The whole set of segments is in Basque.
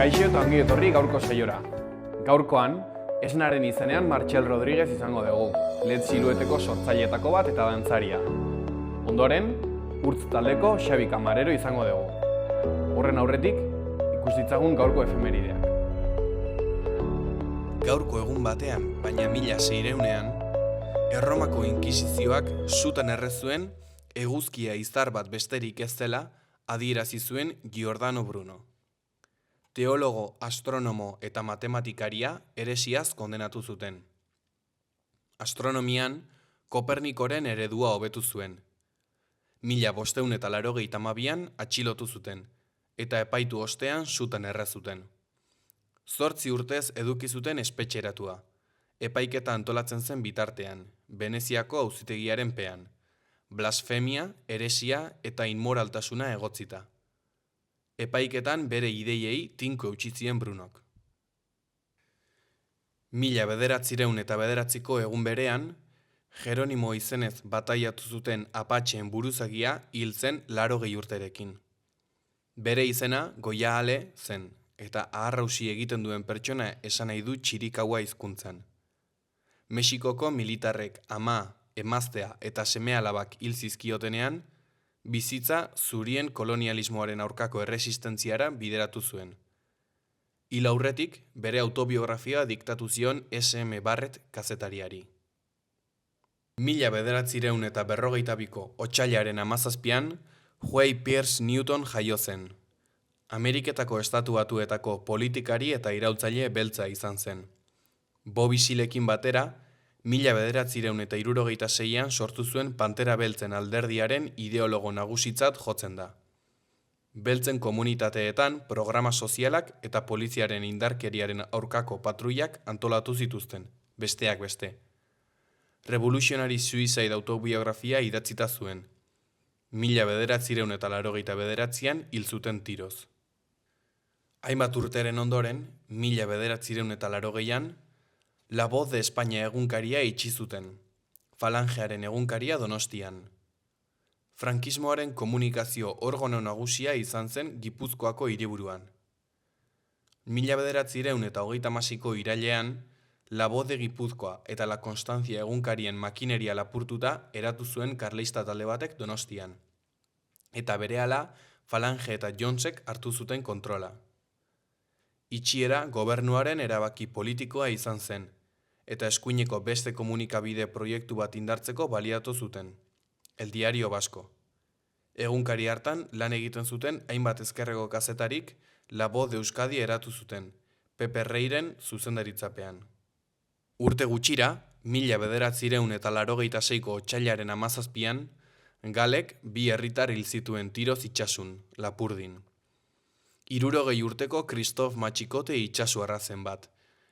Kaixo eta ongi etorri gaurko saiora. Gaurkoan, esnaren izenean Martxel Rodriguez izango dugu, LED silueteko sortzaileetako bat eta dantzaria. Ondoren, Urtz taldeko Xabi Camarero izango dugu. Horren aurretik, ikus ditzagun gaurko efemerideak. Gaurko egun batean, baina 1600ean, Erromako Inkisizioak sutan errezuen eguzkia izar bat besterik ez dela adierazi zuen Giordano Bruno. Teologo, astronomo eta matematikaria heresiaz kondenatu zuten. Astronomian, Kopernikoren eredua hobetu zuen. 1582an atxilotu zuten, eta epaitu ostean sutan errezuten. 8 urtez eduki zuten espetxeratua. Epaiketa antolatzen zen bitartean, Veneziako auzitegiaren pean. Blasfemia, heresia eta inmoraltasuna egotzita. Epaiketan bere ideiei tinko eutsi zien Brunok. 1909ko egun berean, Jeronimo izenez bataiatu zuten apatxeen buruzagia hil zen 80 urterekin. Bere izena Goiaale zen, eta aharrausi egiten duen pertsona esan nahi du txirikaua hizkuntzan. Mexikoko militarrek ama, emaztea eta seme-alabak hil zizkiotenean, bizitza zurien kolonialismoaren aurkako erresistentziara bideratu zuen. Hil aurretik, bere autobiografia diktatu zion S.M. Barrett kazetariari. 1942ko otsailaren 17an, Huey Pierce Newton jaio zen. Ameriketako Estatu Batuetako politikari eta iraultzaile beltza izan zen. Bobby Sealekin batera, 1976an sortu zuen Pantera Beltzen alderdiaren ideologo nagusitzat jotzen da. Beltzen komunitateetan programa sozialak eta poliziaren indarkeriaren aurkako patruiak antolatu zituzten, besteak beste. Revolutionary Suicide autobiografia idatzita zuen. 1989an hil zuten tiroz. Hainbat urteren ondoren, 1980an, La Voz de España egunkaria itxi zuten, Falangearen egunkaria Donostian. Frankismoaren komunikazio organo nagusia izan zen Gipuzkoako hiriburuan. 1936ko irailean, La Voz de Gipuzkoa eta La Constancia egunkarien makineria lapurtuta eratu zuen karlista talde batek Donostian. Eta berehala, Falange eta Jonsek hartu zuten kontrola. Itxiera gobernuaren erabaki politikoa izan zen, eta eskuineko beste komunikabide proiektu bat indartzeko baliatu zuten, El Diario Vasco. Egunkari hartan lan egiten zuten hainbat ezkerreko kazetarik La Voz de Euskadi eratu zuten, Pepe Reiren zuzendaritzapean. Urte gutxira, 1986ko otsailaren 17an, Galek 2 herritar hil zituen tiroz itsasun, Lapurdin. 60 urteko Christophe Matxikote itsasu arrazen bat,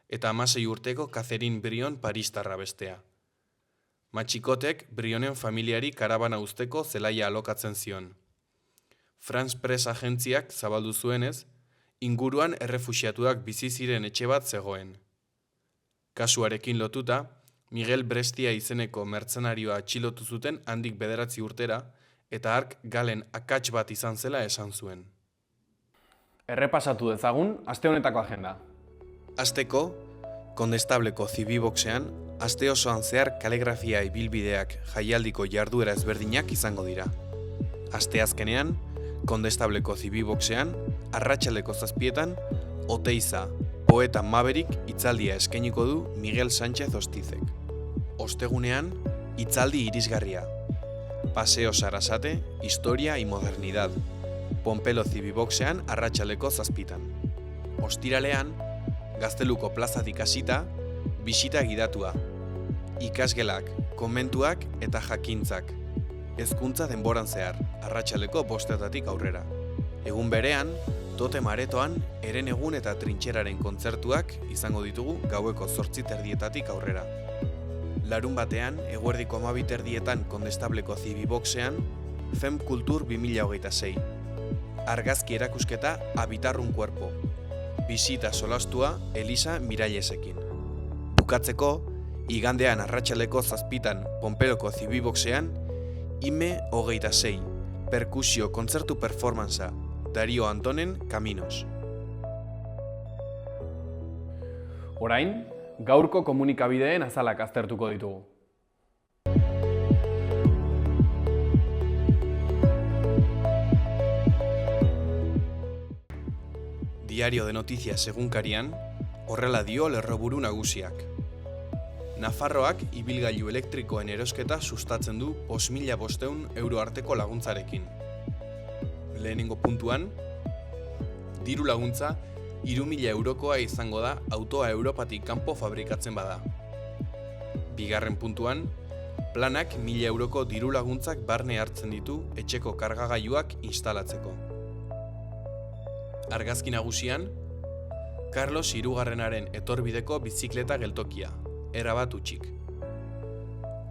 eta 16 urteko Catherine Brion paristarra bestea. Matxikotek Brionen familiari karabana uzteko zelaia alokatzen zion. France Press agentziak zabaldu zuenez, inguruan errefuxiatuak bizi ziren etxe bat zegoen. Kasuarekin lotuta, Miguel Brestia izeneko mertzenarioa atxilotu zuten handik 9 urtera, eta hark Galen akats bat izan zela esan zuen. Errepasatu dezagun, aste honetako agenda. Asteko, Kondestableko Zibiboxean, aste osoan zehar kaligrafia ibilbideak jaialdiko jarduera ezberdinak izango dira. Asteazkenean, Kondestableko Zibiboxean, arratsaldeko 7etan, Oteiza, poeta Maverick hitzaldia eskainiko du Miguel Sánchez Ostizek. Ostegunean, hitzaldi irisgarria. Paseo Sarasate, historia y modernidad. Pompelo Zibiboxean arratsaldeko 7etan. Ostiralean, Gazteluko plazatik hasita, bisita gidatua. Ikasgelak, komentuak eta jakintzak. Hezkuntza denboran zehar, arratsaldeko 5etatik aurrera. Egun berean, Totem Aretoan, Herenegun eta Trintxeraren kontzertuak izango ditugu gaueko 8:30 aurrera. Larunbatean, eguerdiko 12:30 Kondestableko Zibiboxean, Fem Kultur 2026. Argazki erakusketa Habitarrun Cuerpo. Bisita solastua Elisa Mirallesekin. Bukatzeko, igandean arratsaldeko 7etan Pompeloko Zibiboxean, Ime 26, perkusio kontzertu performanza, Dario Antonen Caminos. Orain, gaurko komunikabideen azalak aztertuko ditugu. Diario de Noticias egunkarian, horrela dio lerroburu nagusiak. Nafarroak ibilgailu elektrikoen erosketa sustatzen du 5.500 euro arteko laguntzarekin. Lehenengo puntuan, diru laguntza 3.000 eurokoa izango da autoa Europatik kanpo fabrikatzen bada. Bigarren puntuan, planak 1.000 euroko diru laguntzak barne hartzen ditu etxeko kargagailuak instalatzeko. Argazki nagusian, Carlos Hirugarrenaren etorbideko bizikleta geltokia, erabat hutsik.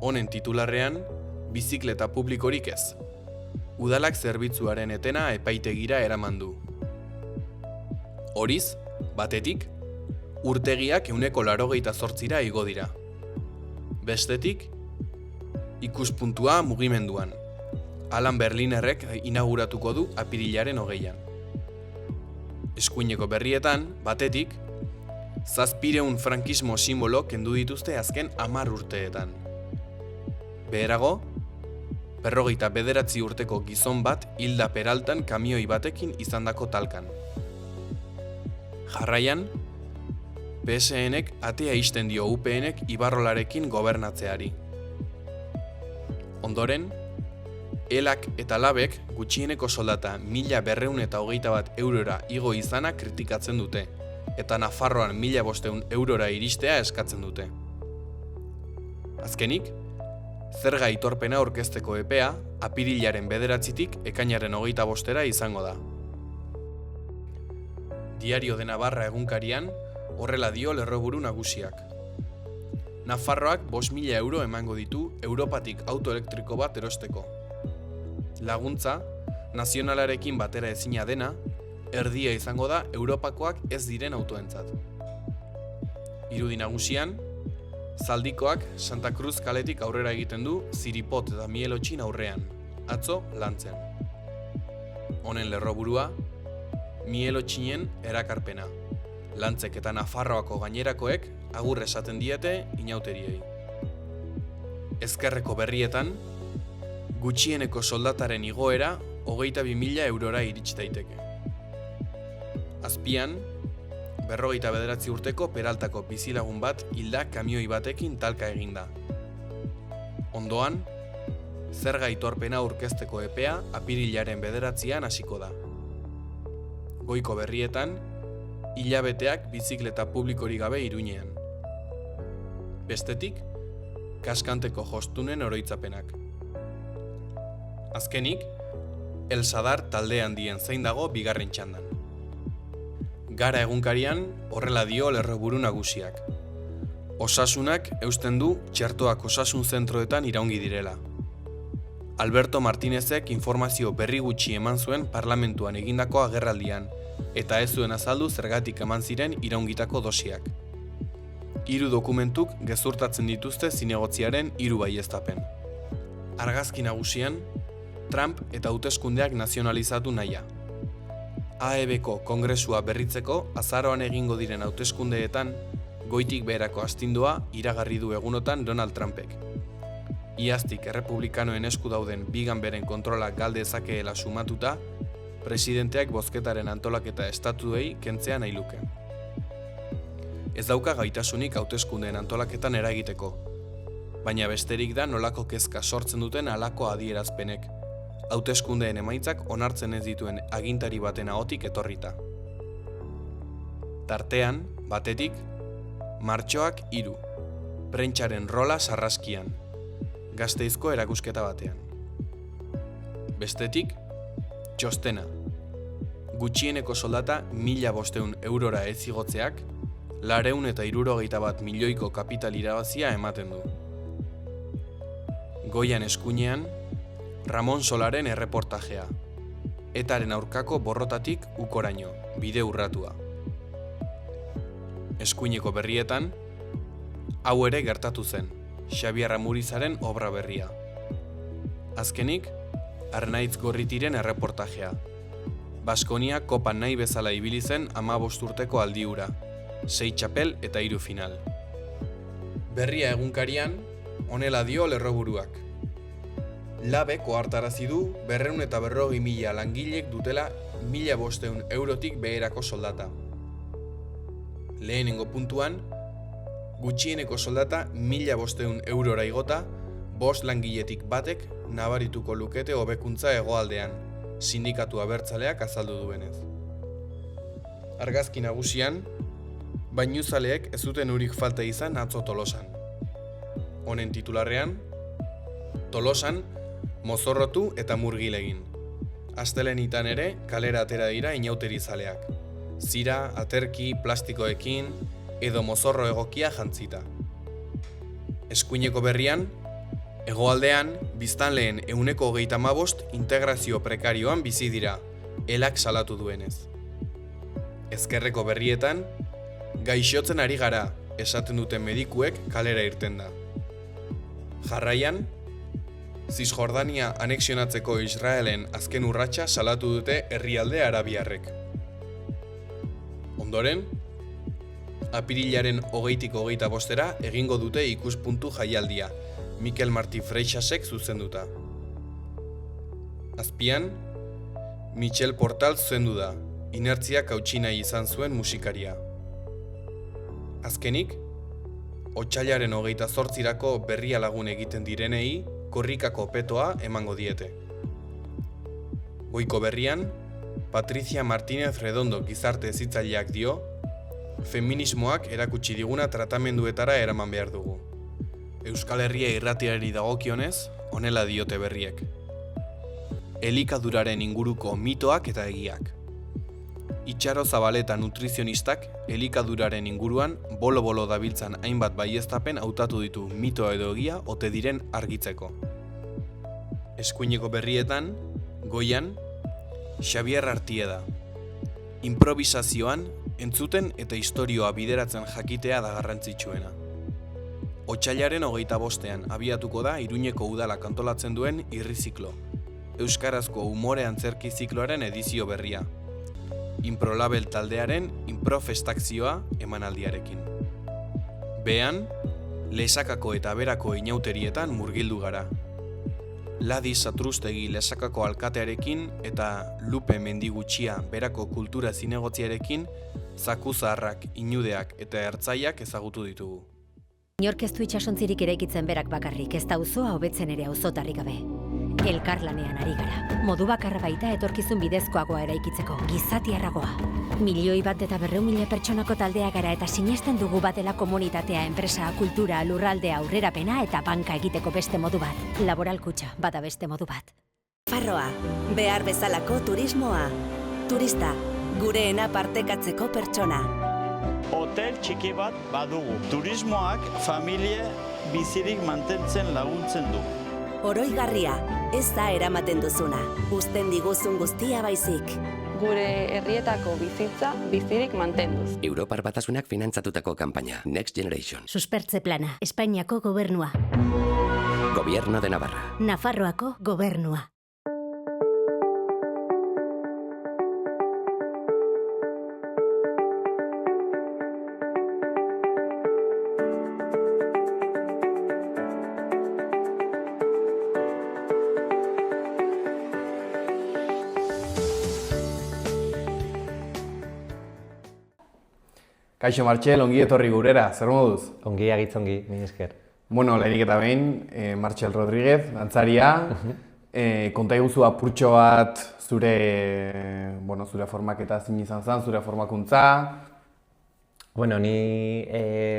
Honen titularrean, bizikleta publikorik ez. Udalak zerbitzuaren etena epaitegira eraman du. Horiz, batetik, urtegiak 188 igo dira. Bestetik, ikuspuntua mugimenduan. Alan Berlinerrek inauguratuko du apirilaren 20an. Eskuineko berrietan, batetik, 700 frankismo simbolo kendu dituzte azken 10 urteetan. Beherago, 59 urteko gizon bat hilda Peraltan kamioi batekin izandako talkan. Jarraian, PSNek atea ixten dio UPNek Ibarrolarekin gobernatzeari. Ondoren, ELAK eta LABek gutxieneko soldata 1.221 eurora igo izana kritikatzen dute, eta Nafarroan 1.500 eurora iristea eskatzen dute. Azkenik, zerga aitorpena aurkezteko epea apirilaren 9tik ekainaren 25era izango da. Diario de Navarra egunkarian horrela dio lerroburu nagusiak. Nafarroak 5.000 euro emango ditu Europatik auto elektriko bat erosteko. Laguntza, nazionalarekin batera ezina dena, erdia izango da Europakoak ez diren autoentzat. Irudi nagusian, Zaldikoak Santa Cruz kaletik aurrera egiten du Ziripot eta Mielotxin aurrean, atzo lantzen. Honen lerroburua, Mielotxinen erakarpena. Lantzek eta Nafarroako gainerakoek agur esaten diete inauteriei. Ezkerreko berrietan, gutxieneko soldataren igoera 22.000 eurora irits daiteke. Azpian, 59 urteko Peraltako bizilagun bat hilda kamioi batekin talka eginda. Ondoan, zerga aitorpena aurkezteko epea apirilaren 9an hasiko da. Goiko berrietan, hilabeteak bizikleta publikorik gabe Iruñean. Bestetik, kaskanteko jostunen oroitzapenak. Azkenik, El Sadar talde handien zain dago bigarren txandan. Gara egunkarian horrela dio lerroburu nagusiak. Osasunak eusten du txertoak osasun zentroetan iraungi direla. Alberto Martinezek informazio berri gutxi eman zuen parlamentuan egindako agerraldian, eta ez zuen azaldu zergatik eman ziren iraungitako dosiak. 3 dokumentuk gezurtatzen dituzte zinegotziaren 3 baieztapen. Argazki nagusian, Trump eta hauteskundeak nazionalizatu nahia. AEBko kongresua berritzeko azaroan egingo diren hauteskundeetan, goitik beherako astindua iragarri du egunotan Donald Trumpek. Iaztik errepublikanoen esku dauden bi ganberen kontrolak galde dezakeela sumatuta, presidenteak bozketaren antolaketa estatuei kentzea nahi luke. Ez dauka gaitasunik hauteskundeen antolaketan eragiteko, baina besterik da nolako kezka sortzen duten halako adierazpenek, hauteskundeen emaitzak onartzen ez dituen agintari baten ahotik etorrita. Tartean, batetik, martxoak 3, prentsaren rola sarraskian, Gasteizko erakusketa batean. Bestetik, txostena, gutxieneko soldata 1.500 eurora ez igotzeak, 261 milioiko kapital irabazia ematen du. Goian eskuinean, Ramon Solaren erreportajea, etaren aurkako borrotatik ukoraino, bide urratua. Eskuineko berrietan, hau ere gertatu zen, Xabier Amurizaren obra berria. Azkenik, Arnaitz Gorritiren erreportajea. Baskonia kopan nahi bezala ibili zen 15 urteko aldiura, 6 txapel eta 3 final. Berria egunkarian, honela dio lerroburuak. Labek ohartarazi du 240.000 langilek dutela 1.500 eurotik beherako soldata. Lehenengo puntuan, gutxieneko soldata 1.500 eurora igota, 5 langiletik batek nabarituko lukete hobekuntza hegoaldean, sindikatu abertzaleak azaldu duenez. Argazki nagusian, bainuzaleek ez zuten urik falta izan atzo Tolosan. Honen titularrean, Tolosan mozorrotu eta murgil egin. Astelenitan ere kalera atera dira inauterizaleak. Zira, aterki, plastikoekin edo mozorro egokia jantzita. Eskuineko berrian, hegoaldean, biztanleen 135 integrazio prekarioan bizi dira, elak salatu duenez. Ezkerreko berrietan, gaixotzen ari gara, esaten duten medikuek kalera irten da. Jarraian, Zisjordania anexionatzeko Israelen azken urratsa salatu dute herrialde arabiarrek. Ondoren, apirilaren 20tik 25 egingo dute ikuspuntu jaialdia, Mikel Martí Freixasek zuzenduta. Azpian, Michel Portal zuzendu da, inertziak hautsi nahi izan zuen musikaria. Azkenik, otsailaren 28rako berria lagun egiten direnei korrikako petoa emango diete. Goiko berrian, Patricia Martínez Redondo gizarte hezitzaileak dio, feminismoak erakutsi diguna tratamenduetara eraman behar dugu. Euskal Herria irratiari dagokionez, honela diote berriek. Elikaduraren inguruko mitoak eta egiak. Itxaro Zabaleta nutrizionistak elikaduraren inguruan bolo-bolo dabiltzan hainbat baieztapen hautatu ditu mito edo egia ote diren argitzeko. Eskuineko berrietan, goian, Xabier Artieda. Improvisazioan, entzuten eta istorioa bideratzen jakitea da garrantzitsuena. Otsailaren 25ean abiatuko da Iruñeko udalak antolatzen duen irriziklo, euskarazko umore antzerki zikloaren edizio berria. Improlabel taldearen improfestakzioa emanaldiarekin. Behan, Lesakako eta Berako inauterietan murgildu gara. Ladi Satrustegi Lesakako alkatearekin eta Lupe Mendigutxia Berako kultura zinegotziarekin zakuzaharrak, inudeak eta ertzaiak ezagutu ditugu. Inork ez du itsasontzirik eraikitzen berak bakarrik, ez da auzoa hobetzen ere auzotarrik gabe. Elkarlanean ari gara. Modu bakarra baita etorkizun bidezkoagoa eraikitzeko, gizatiarragoa. 1.100.000 pertsonako taldea gara eta sinesten dugu batela komunitatea, enpresa, kultura, lurraldea, aurrerapena eta banka egiteko beste modu bat. Laboral kutxa, bada beste modu bat. Nafarroa, behar bezalako turismoa. Turista, gureena partekatzeko pertsona. Hotel txiki bat badugu. Turismoak familie bizirik mantentzen laguntzen du. Oroigarria, ez da eramaten duzuna. Uzten diguzun guztia baizik. Gure herrietako bizitza bizirik mantenduz. Europar Batasunak finantzatutako kanpaina, Next Generation. Suspertze plana, Espainiako gobernua. Gobierno de Navarra. Nafarroako gobernua. Kaixo Martxel, ongi etorri gurera, zer moduz? Ongi agitzongi, mila esker. Bueno, lehenik eta behin, Martxel Rodríguez, dantzaria, konta iguzu apurtxo bat zure formaketa zin izan zen, zure formakuntza. Bueno, ni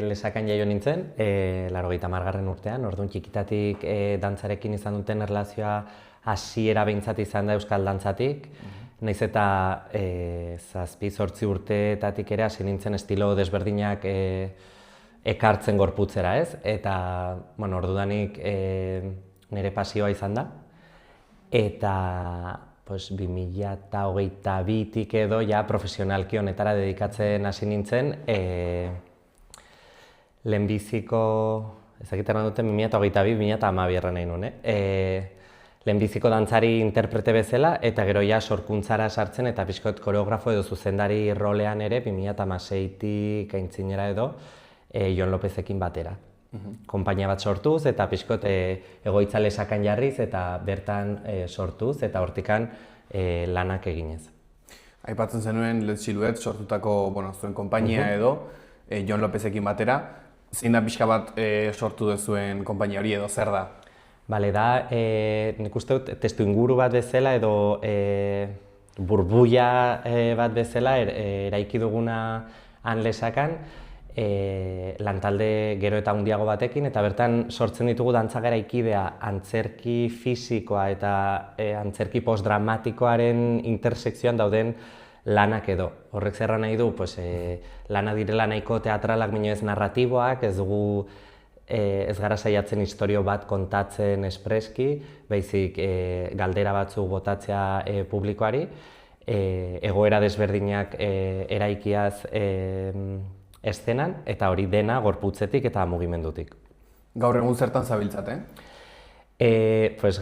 Lesakan jaio nintzen, 80. urtean, orduan txikitatik dantzarekin izan duten erlazioa hasiera behintzat izan da euskal dantzatik. Naiz eta 7-8 urteetatik ere hasi nintzen estilo desberdinak ekartzen gorputzera, ez? Eta, bueno, ordudanik nire pasioa izan da. Eta, 2022tik edo ja profesionalki honetara dedikatzen hasi nintzen. Lehenbiziko, ezagiten duten 2022-2012 erran nahi nuen, lehenbiziko dantzari interprete bezala, eta gero ja sorkuntzara sartzen eta pixkot koreografo edo zuzendari rolean ere 2006tik aintzinera edo Jon Lopezekin batera. Konpainia bat sortuz eta pixkot egoitza Lesakan jarriz eta bertan sortuz eta hortikan lanak eginez. Aipatzen zenuen Led Silhouette sortutako, zuen konpainia edo Jon Lopezekin batera. Zein da pixka bat sortu duzuen konpainia hori edo zer da? Bale, da, nik uste dut testu inguru bat bezala edo burbuia bat bezala eraiki duguna han Lesakan, lantalde gero eta handiago batekin, eta bertan sortzen ditugu dantza garaikidea antzerki fisikoa eta antzerki postdramatikoaren intersekzioan dauden lanak edo. Horrek zerra nahi du, lana direla nahiko teatralak baino ez narratiboak, ez gara saiatzen istorio bat kontatzen espreski, baizik galdera batzuk botatzea publikoari, egoera desberdinak eraikiaz eszenan, eta hori dena gorputzetik eta mugimendutik. Gaur egun zertan zabiltzate?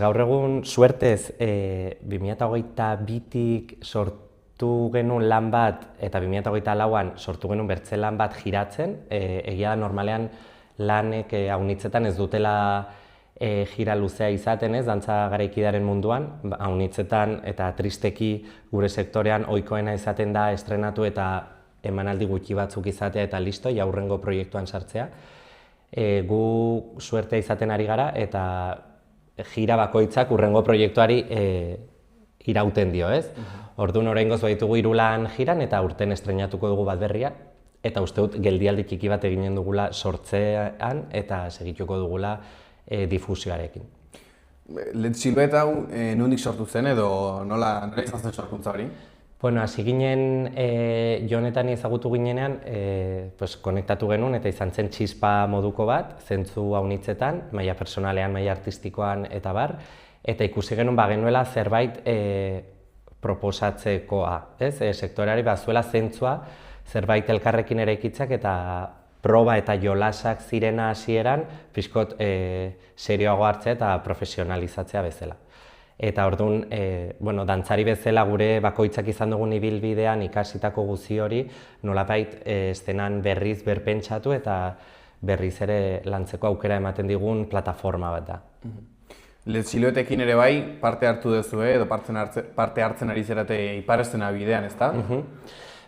Gaur egun, suertez, 2022tik sortu genuen lan bat, eta 2024an sortu genuen bertze lan bat jiratzen. Egia da, normalean lanek haunitzetan ez dutela jira luzea izaten ez, dantza garaikidaren munduan. Haunitzetan eta tristeki gure sektorean ohikoena izaten da estrenatu eta emanaldi gutxi batzuk izatea eta listo, aurrengo proiektuan sartzea. Gu suertea izaten ari gara eta jira bakoitzak urrengo proiektuari irauten dio, ez? Orduan oraingoz baditugu 3 lan jiran eta urten estrenatuko dugu bat berria, eta uste dut geldialdi txiki bat eginen dugula sortzean eta segituko dugula difusioarekin. Led Silhouette hau nondik sortu zen edo nola izan zen sorkuntza hori? Hasi ginen, Jonetan ezagutu ginenean, konektatu genuen eta izan zen txispa moduko bat, zentzu haunitzetan, maila personalean, maila artistikoan eta bar, eta ikusi genuen genuela zerbait proposatzekoa, sektoreari bazuela zentzua zerbait elkarrekin eraikitzak eta proba eta jolasak zirena hasieran pixkot serioago hartzea eta profesionalizatzea bezala. Eta orduan, dantzari bezala gure bakoitzak izan dugun ibilbidean ikasitako guzi hori nolabait eszenan berriz berpentsatu eta berriz ere lantzeko aukera ematen digun plataforma bat da. Led Silhouettekin ere bai parte hartu duzu edo parte hartzen ari zerate ipar-eszena bidean, ezta?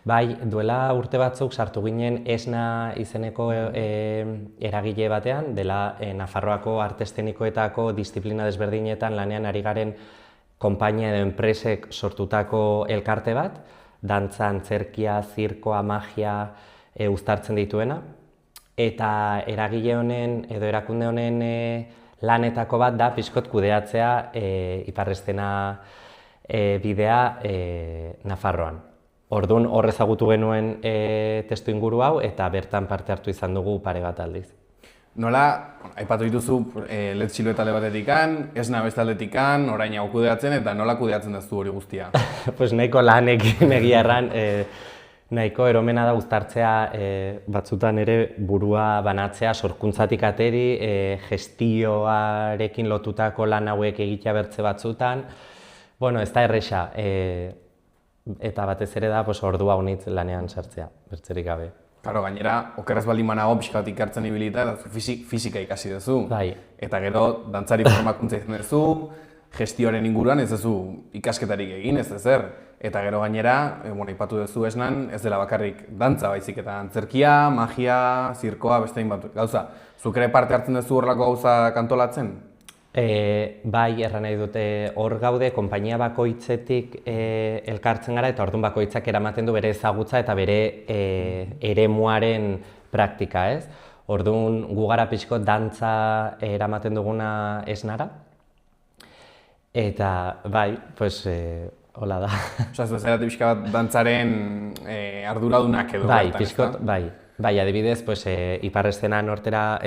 Bai, duela urte batzuk sartu ginen Esna izeneko eragile batean, dela Nafarroako arte eszenikoetako disiplina desberdinetan lanean ari garen konpainia edo enpresek sortutako elkarte bat, dantza, antzerkia, zirkoa, magia uztartzen dituena. Eta eragile honen edo erakunde honen lanetako bat da pixkot kudeatzea ipar-eszena bidea Nafarroan. Orduan hor ezagutu genuen testu inguru hau eta bertan parte hartu izan dugu pare bat aldiz. Nola, aipatu dituzu Led Silhouette alde batetikan, Esna beste aldetikan, orain hau kudeatzen eta nola kudeatzen duzu hori guztia? Nahiko lanekin egia erran, nahiko eromena da uztartzea batzutan ere burua banatzea sorkuntzatik ateri, gestioarekin lotutako lan hauek egitea bertze batzutan. Ez da erresa. Eta batez ere da ordua honitz lanean sartzea, bertzerik gabe. Karo, gainera, okerrez baldin banago pixka bat ikartzen ibilita eta fisika ikasi duzu. Bai. Eta gero, dantzari formakuntza izan duzu, gestioaren inguruan ez duzu ikasketarik egin, ez ezer. Eta gero gainera, ipatu duzu Esnan, ez dela bakarrik dantza baizik eta antzerkia, magia, zirkoa, beste hainbat gauza. Zuk ere parte hartzen duzu horrelako gauza kantolatzen? Bai, erran nahi dute hor gaude, konpainia bakoitzetik elkartzen gara eta orduan bakoitzak eramaten du bere ezagutza eta bere eremuaren praktika, ez? Orduan gu gara pixko dantza eramaten duguna Esnara. Eta bai, hola da. Osa, ez bezala pixka bat dantzaren arduradunak edo. Bai, pixkot, bai. Bai, adibidez, ipar-eszena nortera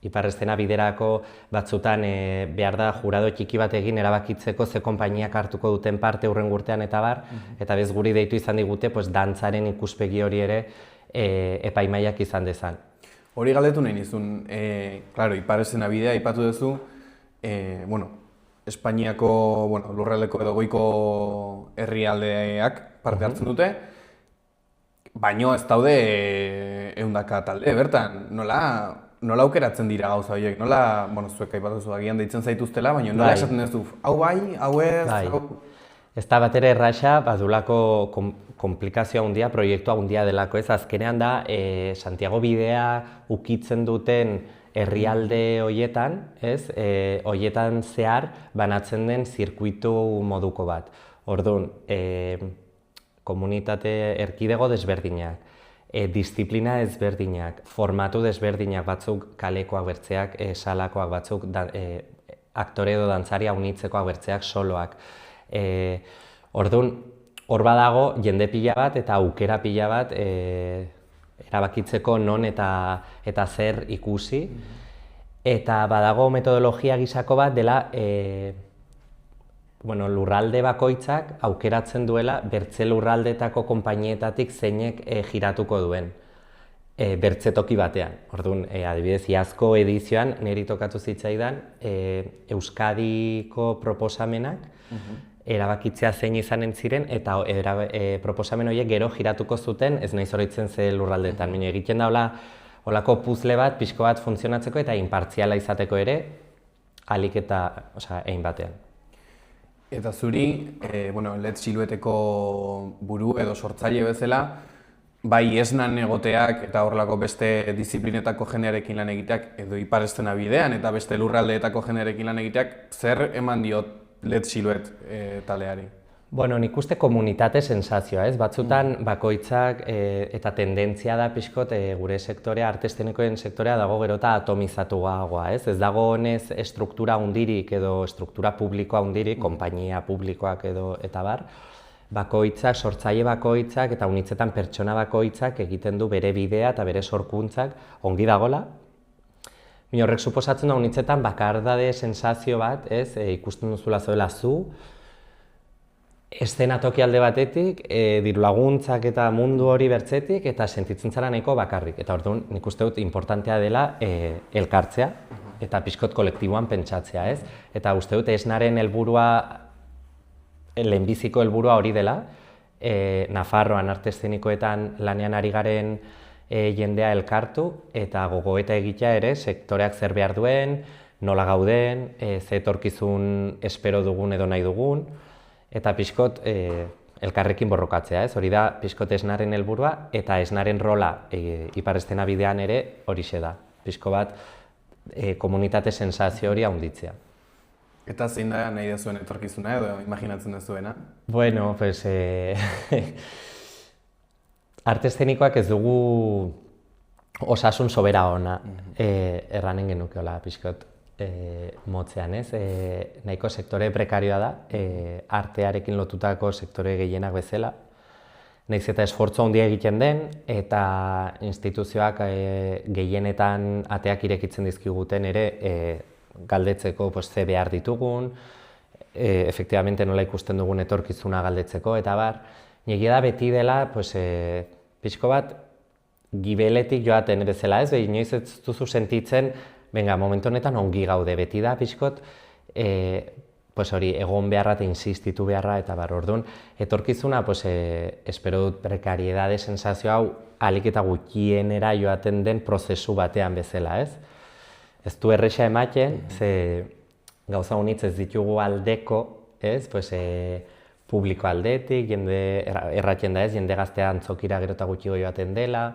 ipar-eszena biderako batzutan behar da jurado txiki bat egin erabakitzeko ze konpainiak hartuko duten parte hurrengo urtean eta bar, eta bez guri deitu izan digute dantzaren ikuspegi hori ere epaimaiak izan dezan. Hori galdetu nahi nizun, ipar-eszena bidea ipatu duzu, Espainiako lurraldeko edo goiko herrialdeak parte hartzen dute, baino ez daude ehundaka talde, bertan, nola aukeratzen dira gauza horiek, nola, zuek aipatuzu agian deitzen zaituztela, baina nola esaten ez du, hau bai, hau ez, hau... Ez da bat ere erraxa, badulako komplikazioa handia, proiektua handia delako ez, azkenean da Santiago bidea ukitzen duten herrialde horietan, ez, horietan zehar banatzen den zirkuitu moduko bat. Orduan, komunitate erkidego desberdinak, disiplina desberdinak, formatu desberdinak, batzuk kalekoak bertzeak, salakoak, batzuk aktore edo dantzaria unitzekoak bertzeak soloak. Orduan, hor badago jende pila bat eta aukera pila bat erabakitzeko non eta zer ikusi. Eta badago metodologia gisako bat dela lurralde bakoitzak aukeratzen duela bertze lurraldetako konpainietatik zeinek giratuko duen bertzetoki batean. Orduan, adibidez, iazko edizioan niri tokatu zitzaidan Euskadiko proposamenak erabakitzea zein izanen ziren eta proposamen horiek gero giratuko zuten, ez naiz oroitzen ze lurraldetan. Baina egiten da holako puzle bat, pixko bat funtzionatzeko eta inpartziala izateko ere, ahalik eta egin batean. Eta zuri, LED Silueteko buru edo sortzaile bezala, bai esnan egoteak eta horrelako beste disiplinetako jendearekin lan egiteak edo ipar eszena bidean eta beste lurraldeetako jendearekin lan egiteak, zer eman diot LED Siluet taleari? Nik uste komunitate sensazioa, ez? Batzutan bakoitzak eta tendentzia da pixkot gure sektorea, arte eszenikoen sektorea dago gero eta atomizatuagoa, ez? Ez dago honez estruktura hundirik edo estruktura publikoa hundirik, konpainia publikoak edo eta bar, bakoitzak, sortzaile bakoitzak eta unitzetan pertsona bakoitzak egiten du bere bidea eta bere sorkuntzak ongi dagola. Horrek suposatzen da unitzetan bakardade sensazio bat, ez, ikusten duzula zoela zu, eszenatoki alde batetik, dirulaguntzak eta mundu hori bertzetik, eta sentitzen zara nahiko bakarrik. Eta orduan, nik uste dut importantea dela elkartzea eta pixkot kolektiboan pentsatzea, ez? Eta uste dut esnaren helburua, lehenbiziko helburua hori dela, Nafarroan arte eszenikoetan lanean ari garen jendea elkartu eta gogoeta egitea ere sektoreak zer behar duen, nola gauden, ze etorkizun espero dugun edo nahi dugun, eta pixkot elkarrekin borrokatzea, ez? Hori da pixkot esnaren helburua eta esnaren rola ipar eszena bidean ere horixe da. Pixko bat komunitate sensazio hori handitzea. Eta zein da nahi dezuen etorkizuna edo imaginatzen dezuena? Arte eszenikoak ez dugu osasun sobera ona erranen genukeola pixkot motzean, ez? Nahiko sektore prekarioa da, artearekin lotutako sektore gehienak bezala. Nahiz eta esfortzu handia egiten den eta instituzioak gehienetan ateak irekitzen dizkiguten ere galdetzeko ze behar ditugun, efektibamente nola ikusten dugun etorkizuna galdetzeko eta bar. Egia da beti dela, pixko bat, gibeletik joaten bezala ez, inoiz ez duzu sentitzen, momentu honetan ongi gaude beti da, pixkot, hori egon beharra eta insistitu beharra eta bar, orduan, etorkizuna, espero dut prekariedade sensazio hau ahalik eta gutxienera joaten den prozesu batean bezala, ez? Ez du erresa ematen, ze gauza honitz ez ditugu aldeko, ez, publiko aldetik, erratzen da ez, jende gaztea antzokira gero eta gutxigo joaten dela,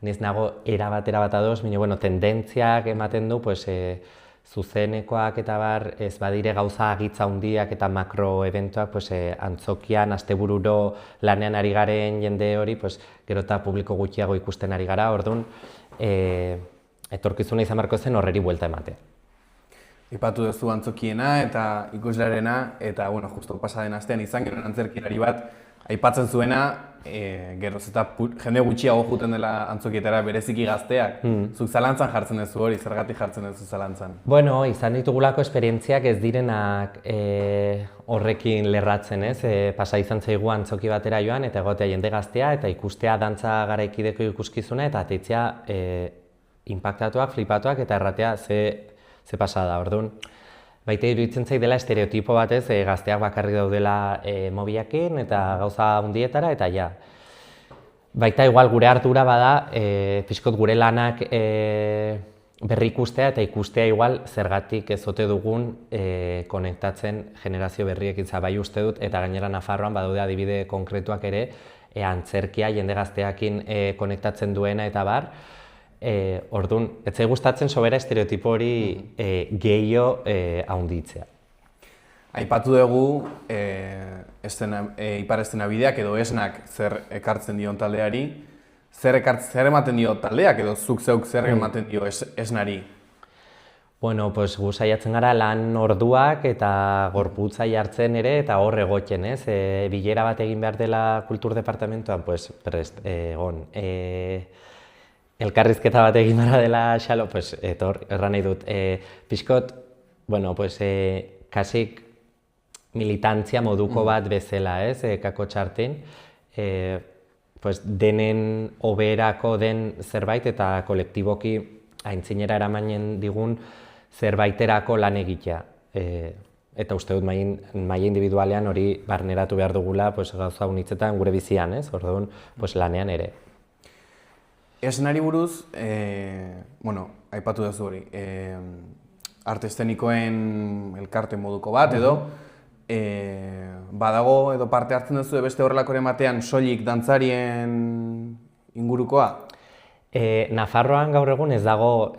niz nago erabat adoz, baina tendentziak ematen du, zuzenekoak eta bar, ez badire gauza agitza handiak eta makroeventuak, antzokian, astebururo lanean ari garen jende hori, gero eta publiko gutxiago ikusten ari gara, orduan, etorkizuna izan beharko zen horreri buelta ematea. Ipatu duzu antzokiena eta ikuslearena, eta, justo pasaden astean izan, gero antzerkilari bat, aipatzen zuena, geroz eta jende gutxiago juten dela antzokietara bereziki gazteak. Zuk zalantzan jartzen duzu hori, zergatik jartzen duzu zalantzan? Izan ditugulako esperientziak ez direnak horrekin lerratzen, ez? Pasa izan zaigu antzoki batera joan, eta egotea jende gaztea, eta ikustea dantza garaikideko ikuskizuna, eta ateitzea inpaktatuak, flipatuak, eta erratea ze pasada, orduan. Baita iruditzen zait dela estereotipo batez, gazteak bakarrik daudela mobiakin eta gauza hundietara, eta ja. Baita igual gure ardura bada, pixkot gure lanak berri ikustea eta ikustea igual zergatik ez ote dugun konektatzen generazio berriekin bai uste dut, eta gainera Nafarroan badaude adibide konkretuak ere, antzerkia jende gazteakin konektatzen duena eta bar. Orduan, ez zait gustatzen sobera estereotipo hori gehiago haunditzea. Aipatu dugu ipar eszena-bideak edo esnak zer ekartzen dion taldeari, zer ematen dio taldeak edo zuk zeuk zer ematen dio esnari? Bueno, pues gu saiatzen gara lan orduak eta gorputza jartzen ere eta hor egoten, ez? Bilera bat egin behar dela kultur departamentoan, pues prest egon. Elkarrizketa bat egin behar dela xalo, pues erran nahi dut. Pixkot, bueno, pues kasik militantzia moduko bat bezala, ez? Kako txartin. Pues denen hoberako den zerbait eta kolektiboki aintzinera eramanen digun zerbaiterako lan egitea. Eta uste dut maila individualean hori barneratu behar dugula gauza unitzetan gure bizian, ez? Orduan, lanean ere. Esnari buruz, aipatu duzu hori, arte eszenikoen elkarte moduko bat edo, badago edo parte hartzen duzu beste horrelakoren batean soilik dantzarien ingurukoa? Nafarroan gaur egun ez dago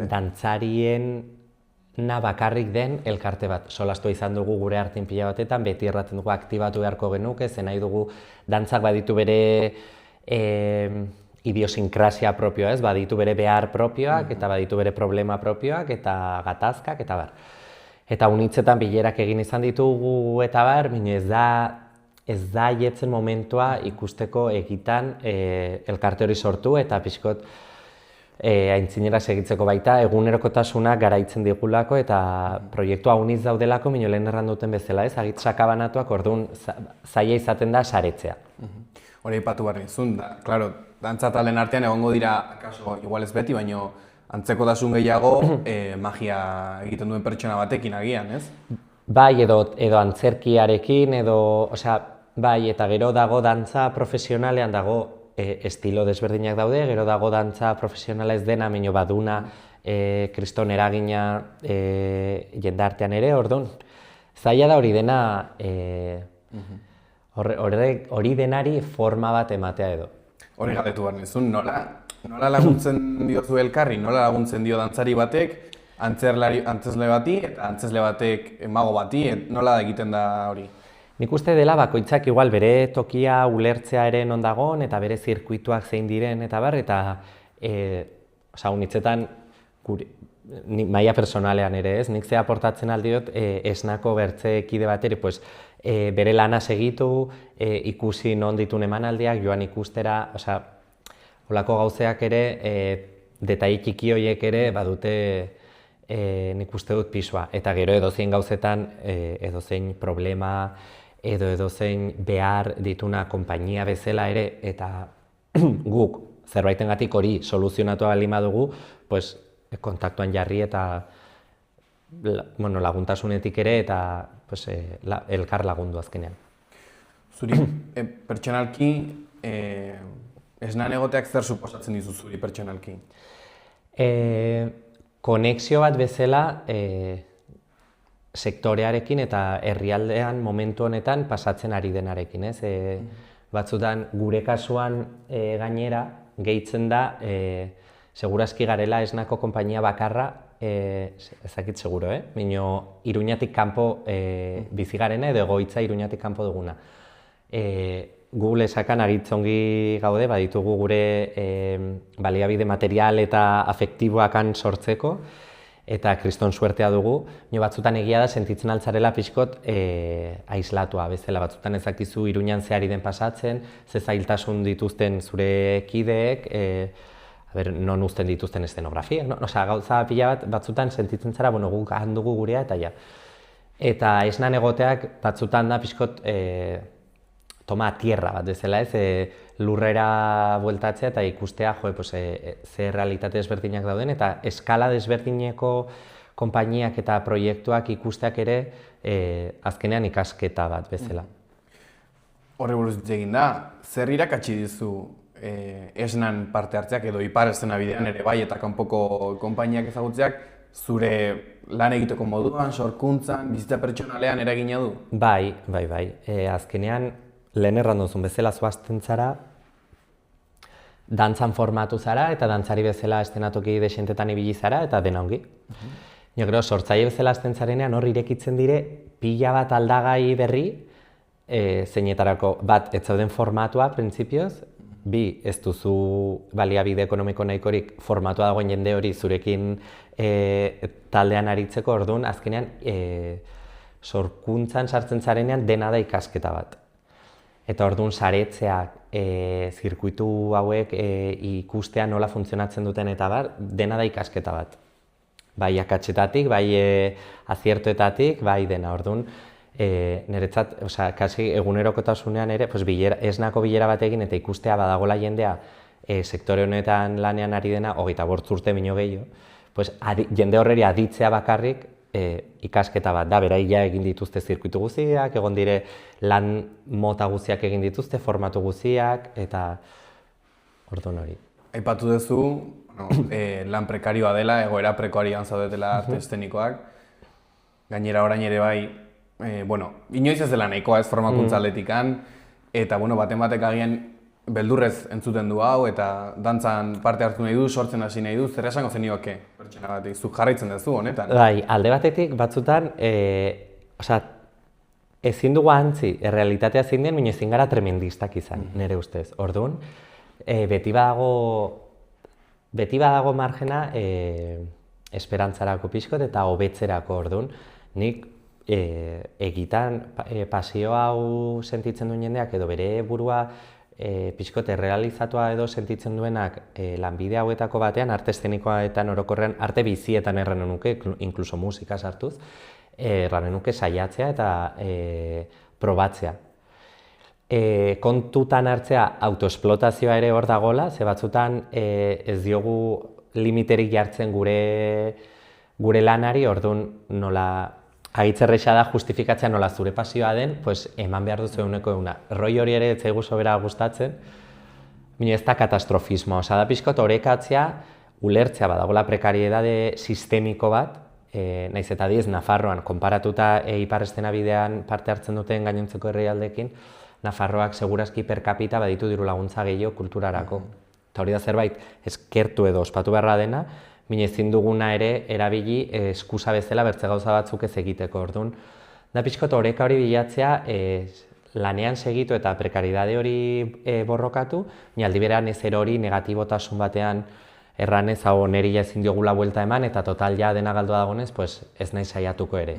dantzarien bakarrik den elkarte bat. Solastu izan dugu gure artin pila batetan, beti erratzen dugu aktibatu beharko genuke, zen nahi dugu dantzak baditu bere idiosinkrasia propioa, ez? Baditu bere behar propioak eta baditu bere problema propioak eta gatazkak eta bar. Eta unitzetan bilerak egin izan ditugu eta bar, baina ez da jetzen momentua ikusteko egitan elkarte hori sortu eta pixkot aintzinera segitzeko baita egunerokotasunak garaitzen digulako eta proiektua uniz daudelako, baina lehen erran duten bezala, ez? Agit sakabanatuak orduan zaila izaten da saretzea. Hori aipatu behar nizun, klaro, dantza talen artean egongo dira, kaso, igual ez beti, baina antzekotasun gehiago magia egiten duen pertsona batekin agian, ez? Bai, edo antzerkiarekin, bai, eta gero dago dantza profesionalean dago estilo desberdinak daude, gero dago dantza profesionala ez dena, baina baduna kriston eragina jendartean ere, orduan. Zaila da hori dena, hori denari forma bat ematea edo. Hori galdetu behar nizun, nola laguntzen diozu elkarri, nola laguntzen dio dantzari batek, antzesle bati eta antzesle batek mago bati, nola egiten da hori? Nik uste dela bakoitzak igual bere tokia ulertzea ere non dagoen eta bere zirkuituak zein diren eta bar, eta unitzetan maila personalean ere, ez? Nik ze aportatzen aldiot esnako bertzekide bat ere, bere lana segitu, ikusi non ditun emanaldiak, joan ikustera, holako gauzeak ere, detai txiki horiek ere badute nik uste dut pisua. Eta gero edozein gauzetan, edozein problema, edozein behar dituna konpainia bezala ere, eta guk zerbaitengatik hori soluzionatu baldin badugu, kontaktuan jarri eta laguntasunetik ere eta elkar lagundu azkenean. Zuri, pertsonalki, esnan egoteak zer suposatzen dizu zuri pertsonalki? Konexio bat bezala sektorearekin eta herrialdean momentu honetan pasatzen ari denarekin, ez? Batzutan gure kasuan gainera gehitzen da segurazki garela esnako konpainia bakarra, ezakit seguro, baina Iruñatik kanpo bizi garena edo egoitza Iruñatik kanpo duguna. Gu lesakan agitzongi gaude, baditugu gure baliabide material eta afektiboakan sortzeko, eta kriston suertea dugu, baina batzutan egia da sentitzen altzarela pixkot aislatua bezala, batzutan ezakizu Iruñan zehari den pasatzen, ze zailtasun dituzten zure kideek, non uzten dituzten eszenografiak, gauza pila bat batzutan sentitzen zara, guk handugu gurea eta ja. Eta esnan egoteak batzutan da pixkot toma tierra bat bezala, lurrera bueltatzea eta ikustea ze realitate desberdinak dauden eta eskala desberdineko konpainiak eta proiektuak ikusteak ere azkenean ikasketa bat bezala. Horri buruz hitz egin da, zer irakatsi dizu esnan parte hartzeak edo ipar eszenabidean ere bai eta kanpoko konpainiak ezagutzeak zure lan egiteko moduan, sorkuntzan, bizitza pertsonalean eragina du? Bai. Azkenean, lehen erran duzun bezala zoazten zara, dantzan formatu zara eta dantzari bezala estenatoki desentetan ibili zara eta dena ongi. Jo, gero, sortzaile bezala hasten zarenean hor irekitzen dire pila bat aldagai berri, zeinetarako bat ez zauden formatua, printzipioz, bi, ez duzu baliabide ekonomiko nahikorik formatua dagoen jende hori zurekin taldean aritzeko, orduan, azkenean sorkuntzan sartzen zarenean dena da ikasketa bat. Eta orduan saretzeak, zirkuitu hauek ikustea nola funtzionatzen duten eta bar, dena da ikasketa bat. Bai akatsetatik, bai aziertoetatik, bai dena, orduan, niretzat, kasi egunerokotasunean ere, esnako bilera bat egin eta ikustea badagola jendea sektore honetan lanean ari dena, 25 urte mino gehiago, jende horreri aditzea bakarrik ikasketa bat da, beraia egin dituzte zirkuitu guziak, egon dire lan mota guziak egin dituzte, formatu guziak, eta orduan hori. Aipatu duzu, lan prekarioa dela, egoera prekarioan zaudetela arte eszenikoak, gainera orain ere bai, inoiz ez dela nahikoa ez formakuntza atletikan, eta baten batek agian beldurrez entzuten du hau, eta dantzan parte hartu nahi du, sortzen hasi nahi du, zer esango zenioke pertsona batek, zuk jarraitzen duzu honetan? Bai, alde batetik batzutan, ezin dugu ahantzi, errealitatea zein den, baina ezin gara tremendistak izan, nire ustez. Orduan, beti badago margena esperantzarako pixkot eta hobetzerako, orduan. Nik egitan pasio hau sentitzen duen jendeak edo bere burua pixkot errealizatua edo sentitzen duenak lanbide hauetako batean, arte eszenikoetan orokorrean, arte bizietan erranen nuke, inkluso musika sartuz, erranen nuke saiatzea eta probatzea. Kontutan hartzea autoesplotazioa ere hor dagola, ze batzutan ez diogu limiterik jartzen gure lanari, orduan nola agitzerreixa da justifikatzea nola zure pasioa den, eman behar duzu eguneko eguna. Roi hori ere ez zaigu sobera gustatzen, baina ez da katastrofismoa, da pixkot orekatzea, ulertzea badagola prekariedade sistemiko bat, nahiz eta diez Nafarroan, konparatuta ipar eszenabidean parte hartzen duten gainontzeko herrialdeekin, Nafarroak segurazki per capita baditu diru laguntza gehiago kulturarako. Eta hori da zerbait eskertu edo ospatu beharra dena, baina ezin duguna ere erabili eskusa bezala bertze gauza batzuk ez egiteko, orduan. Da pixkot oreka hori bilatzea lanean segitu eta prekaridade hori borrokatu, baina aldi berean ez hori negatibotasun batean erranez hau neri ezin diogula buelta eman eta total ja dena galdoa dagonez, ez nahi saiatuko ere.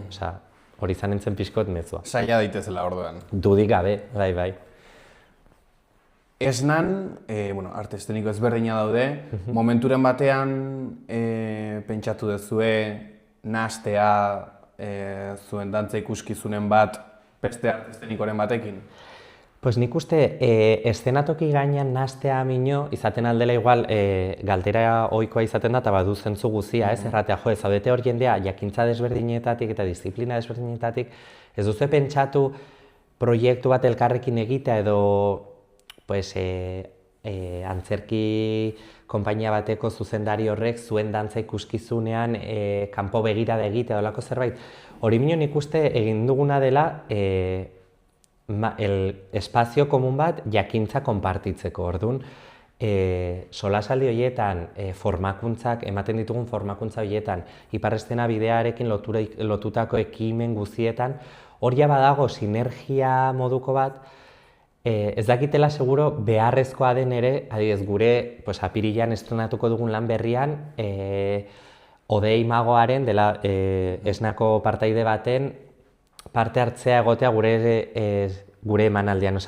Hori izan nintzen pixkot mezua. Saia daitezela orduan. Dudik gabe, bai. Esnan, arte eszeniko ezberdina daude, momenturen batean pentsatu duzue nahastea zuen dantza ikuskizunen bat beste arte eszenikoren batekin? Pues nik uste eszenatoki gainean nahastea mino izaten aldela igual galdera ohikoa izaten da eta badu zentzu guzia, ez? Erratea, jo, zaudete hor jendea jakintza desberdinetatik eta disiplina desberdinetatik, ez duzu pentsatu proiektu bat elkarrekin egitea edo antzerki konpainia bateko zuzendari horrek zuen dantza ikuskizunean kanpo begirada egitea olako zerbait. Hori mino nik uste egin duguna dela espazio komun bat jakintza konpartitzeko, orduan. Solasaldi horietan, formakuntzak, ematen ditugun formakuntza horietan, ipar eszenabidearekin lotutako ekimen guzietan, hor ja badago sinergia moduko bat, ez dakitela seguro beharrezkoa den ere, adibidez gure apirilean estrenatuko dugun lan berrian, Odei Magoaren dela esnako partaide baten parte hartzea egotea gure emanaldian.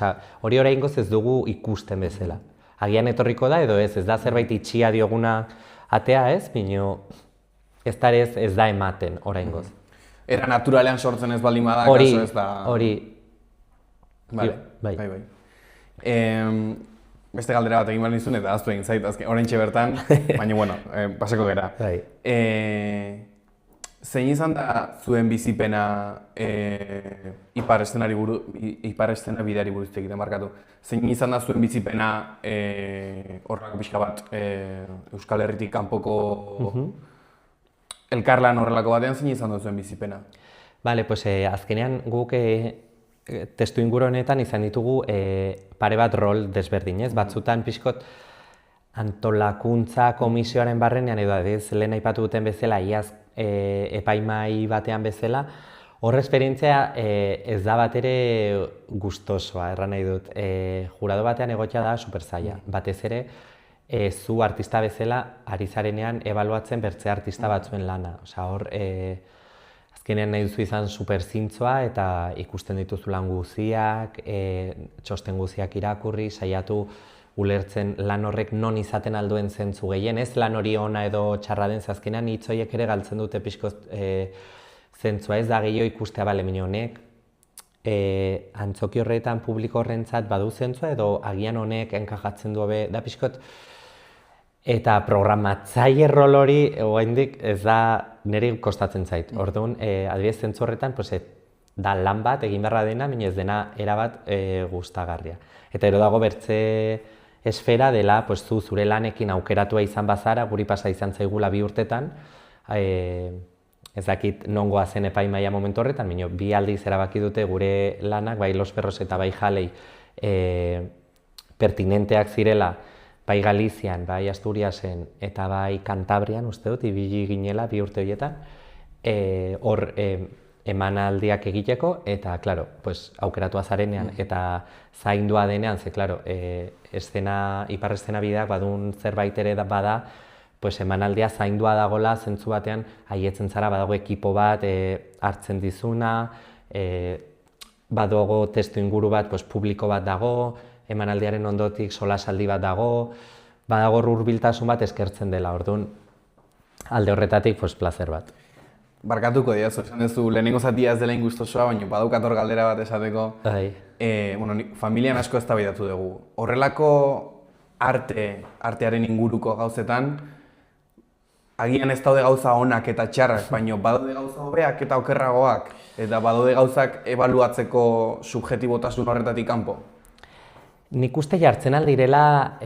Hori oraingoz ez dugu ikusten bezala. Agian etorriko da edo ez da zerbait itxia dioguna atea ez, bino ez da ematen oraingoz. Era naturalean sortzen ez baldin bada, kaso ez da... Hori. Bai. Beste galdera bat egin behar nizun eta aztu egin zait, oraintxe bertan, baina pasako gara. Zein izan da zuen bizipena ipar eszena bideari buruz hitz egiten markatu? Zein izan da zuen bizipena horrelako pixka bat Euskal Herritik kanpoko elkarlan horrelako batean zein izan da zuen bizipena? Bale, pues azkenean guk testu inguru honetan izan ditugu pare bat rol desberdin, ez? Batzutan pixkot antolakuntza komisioaren barrenean edo adibidez lehen aipatu duten bezala iaz epaimai batean bezala, hor esperientzia ez da bat ere gustosoa, erran nahi dut. Jurado batean egotea da super zaila. Batez ere, zu artista bezala ari zarenean ebaluatzen bertze artista batzuen lana. Osea, hor, azkenean nahi duzu izan super zintzoa eta ikusten dituzu lan guziak, txosten guziak irakurri, saiatu ulertzen lan horrek non izaten alduen zentzu gehien, ez lan hori ona edo txarra den, azkenean hitz horiek ere galtzen dute pixko zentzua, ez da gehiago ikustea bale mine honek, antzoki horretan publiko horrentzat badu zentzua edo agian honek enkajatzen du hobe, da pixkot, eta programatzaile rol hori oraindik ez da niri kostatzen zait. Orduan, adibidez zentzu horretan, da lan bat egin beharra dena, baina ez dena erabat gustagarria. Eta gero dago bertze esfera dela, zu zure lanekin aukeratua izan bazara, guri pasa izan zaigula 2 urtetan, ez dakit nongoa zen epaimaia momentu horretan, baina 2 aldiz erabaki dute gure lanak, bai Los Perros eta bai Jalei, pertinenteak zirela, bai Galizian, bai Asturiasen eta bai Kantabrian, uste dut, ibili ginela 2 urte horietan, hor emanaldiak egiteko, eta, klaro, aukeratua zarenean eta zaindua denean, ze, klaro, ipar eszena bideak badun zerbait ere bada, emanaldia zaindua dagola, zentzu batean, haietzen zara, badago ekipo bat hartzen dizuna, badago testu inguru bat, publiko bat dago, emanaldiaren ondotik solasaldi bat dago, badago hurbiltasun bat eskertzen dela, orduan, alde horretatik, plazer bat. Barkatuko diazu, esan duzu lehenengo zatia ez dela ingustosoa, baina badaukat hor galdera bat esateko. Familian asko eztabaidatu dugu. Horrelako artearen inguruko gauzetan, agian ez daude gauza onak eta txarrak, baina badaude gauza hobeak eta okerragoak, eta badaude gauzak ebaluatzeko subjetibotasun horretatik kanpo. Nik uste jartzen aldirela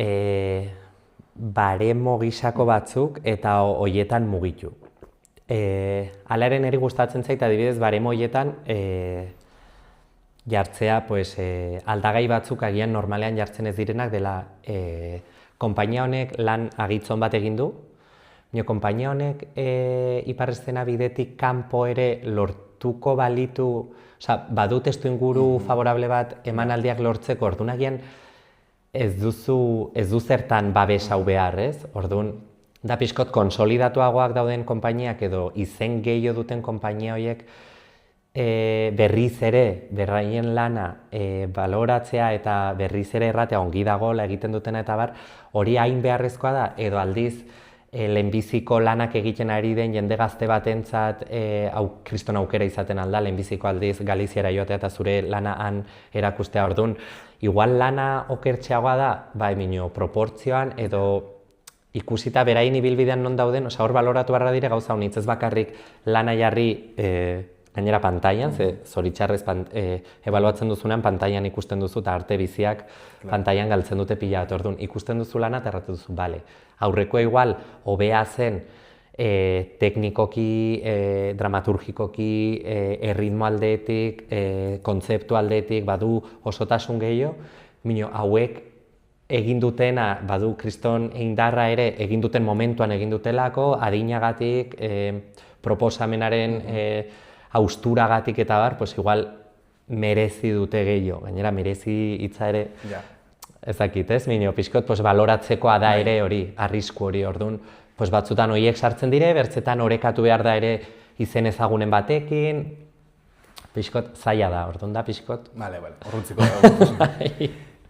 baremo gisako batzuk eta hoietan mugitu. Hala ere niri gustatzen zait adibidez baremo horietan jartzea aldagai batzuk agian normalean jartzen ez direnak dela konpainia honek lan agitzon bat egin du, baina konpainia honek ipar eszena bidetik kanpo ere lortuko balitu, badu testu inguru favorable bat emanaldiak lortzeko, orduan agian ez du zertan babes hau behar, ez? Orduan, da pixkot konsolidatuagoak dauden konpainiak edo izen gehiago duten konpainia horiek berriz ere, berraien lana baloratzea eta berriz ere erratea ongi dagoela egiten dutena eta bar, hori hain beharrezkoa da, edo aldiz lehenbiziko lanak egiten ari den jende gazte batentzat kriston aukera izaten alda, lehenbiziko aldiz Galiziara joatea eta zure lana han erakustea orduan. Igual lana okertxeagoa da, proportzioan edo ikusita berain ibilbidean non dauden, hor baloratu barra dire gauza honitz, ez bakarrik lana jarri gainera pantailan, ze zoritxarrez ebaluatzen duzunean pantailan ikusten duzu eta arte biziak pantailan galtzen dute pila bat, orduan ikusten duzu lana eta erratu duzu, bale. Aurrekoa igual, hobea zen teknikoki, dramaturgikoki, erritmo aldetik, kontzeptu aldetik, badu osotasun gehiago, hauek egin dutena, badu kriston indarra ere, egin duten momentuan egin dutelako, adinagatik, proposamenaren austuragatik eta bar, igual merezi dute gehiago. Gainera, merezi hitza ere, ez dakit, ez? Pixkot, baloratzekoa da ere hori, arrisku hori, orduan, batzutan horiek sartzen dire, bertzetan orekatu behar da ere izen ezagunen batekin, pixkot zaila da, orduan da, pixkot. Bale, horrentziko dugu.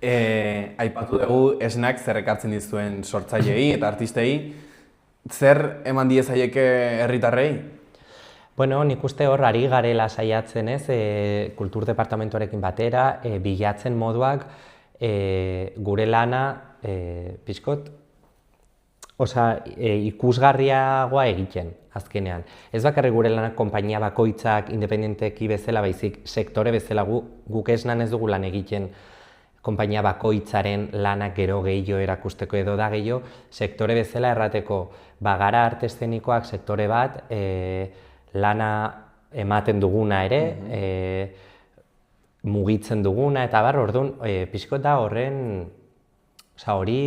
Aipatu dugu esnak zer ekartzen dizuen sortzaileei eta artistei, zer eman diezaieke herritarrei? Bueno, nik uste hor ari garela saiatzen ez, kultur departamentuarekin batera, bilatzen moduak gure lana pixkot, ikusgarriagoa egiten. azkenean. Ez bakarrik gure lanak konpainia bakoitzak independenteki bezala, baizik sektore bezala guk esnan ez dugu lan egiten konpainia bakoitzaren lanak gero gehiago erakusteko edo da gehiago, sektore bezala errateko, bagara arte eszenikoak sektore bat, lana ematen duguna ere, mugitzen duguna, eta orduan, pixkot da horren, hori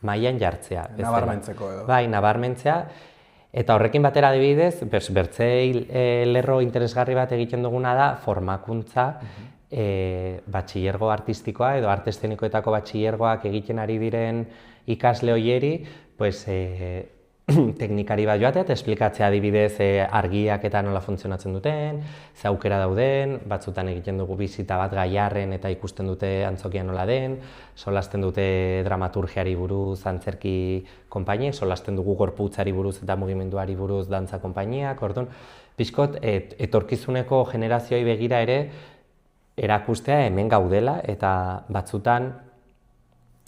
mailan jartzea. Nabarmentzeko edo. Bai, nabarmentzea, eta horrekin batera adibidez, bertze lerro interesgarri bat egiten duguna da, formakuntza, batxillergo artistikoa edo arte eszenikoetako batxillergoak egiten ari diren ikasle hoieri, teknikari bat joatea eta esplikatzea adibidez argiak eta nola funtzionatzen duten, ze aukera dauden, batzutan egiten dugu bizita bat gaiarren eta ikusten dute antzokia nola den, solasten dute dramaturgiari buruz antzerki konpainiek, solasten dugu gorputzari buruz eta mugimenduari buruz dantza konpainiak, orduan, pixkot etorkizuneko generazioei begira ere erakustea hemen gaudela eta batzutan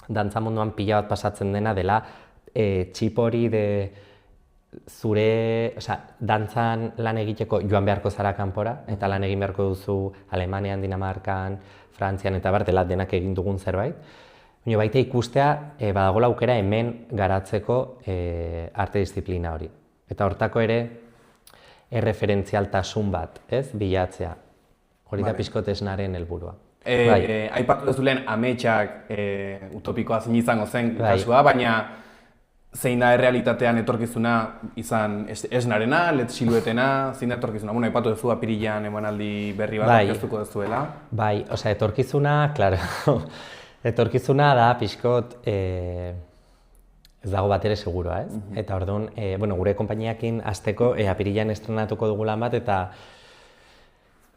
dantza munduan pila bat pasatzen dena dela txip hori zure, dantzan lan egiteko joan beharko zara kanpora, eta lan egin beharko duzu Alemanian, Dinamarkan, Frantzian eta dela denak egin dugun zerbait. Baina baita ikustea badagoela aukera hemen garatzeko arte disiplina hori. Eta hortako ere erreferentzialtasun bat, bilatzea. Hori da pixkot esnaren helburua. Aipatu duzu lehen ametsak utopikoa zein izango zen kasua, baina zein da errealitatean etorkizuna izan esnarena, Led Siluetena, zein da etorkizuna? Bueno, aipatu duzu apirilean emanaldi berri bat aurkeztuko duzuela. Bai, etorkizuna, klaro, etorkizuna da pixkot ez dago bat ere seguroa, ez? Eta orduan, gure konpainiakin hasteko apirilean estrenatuko dugu lan bat eta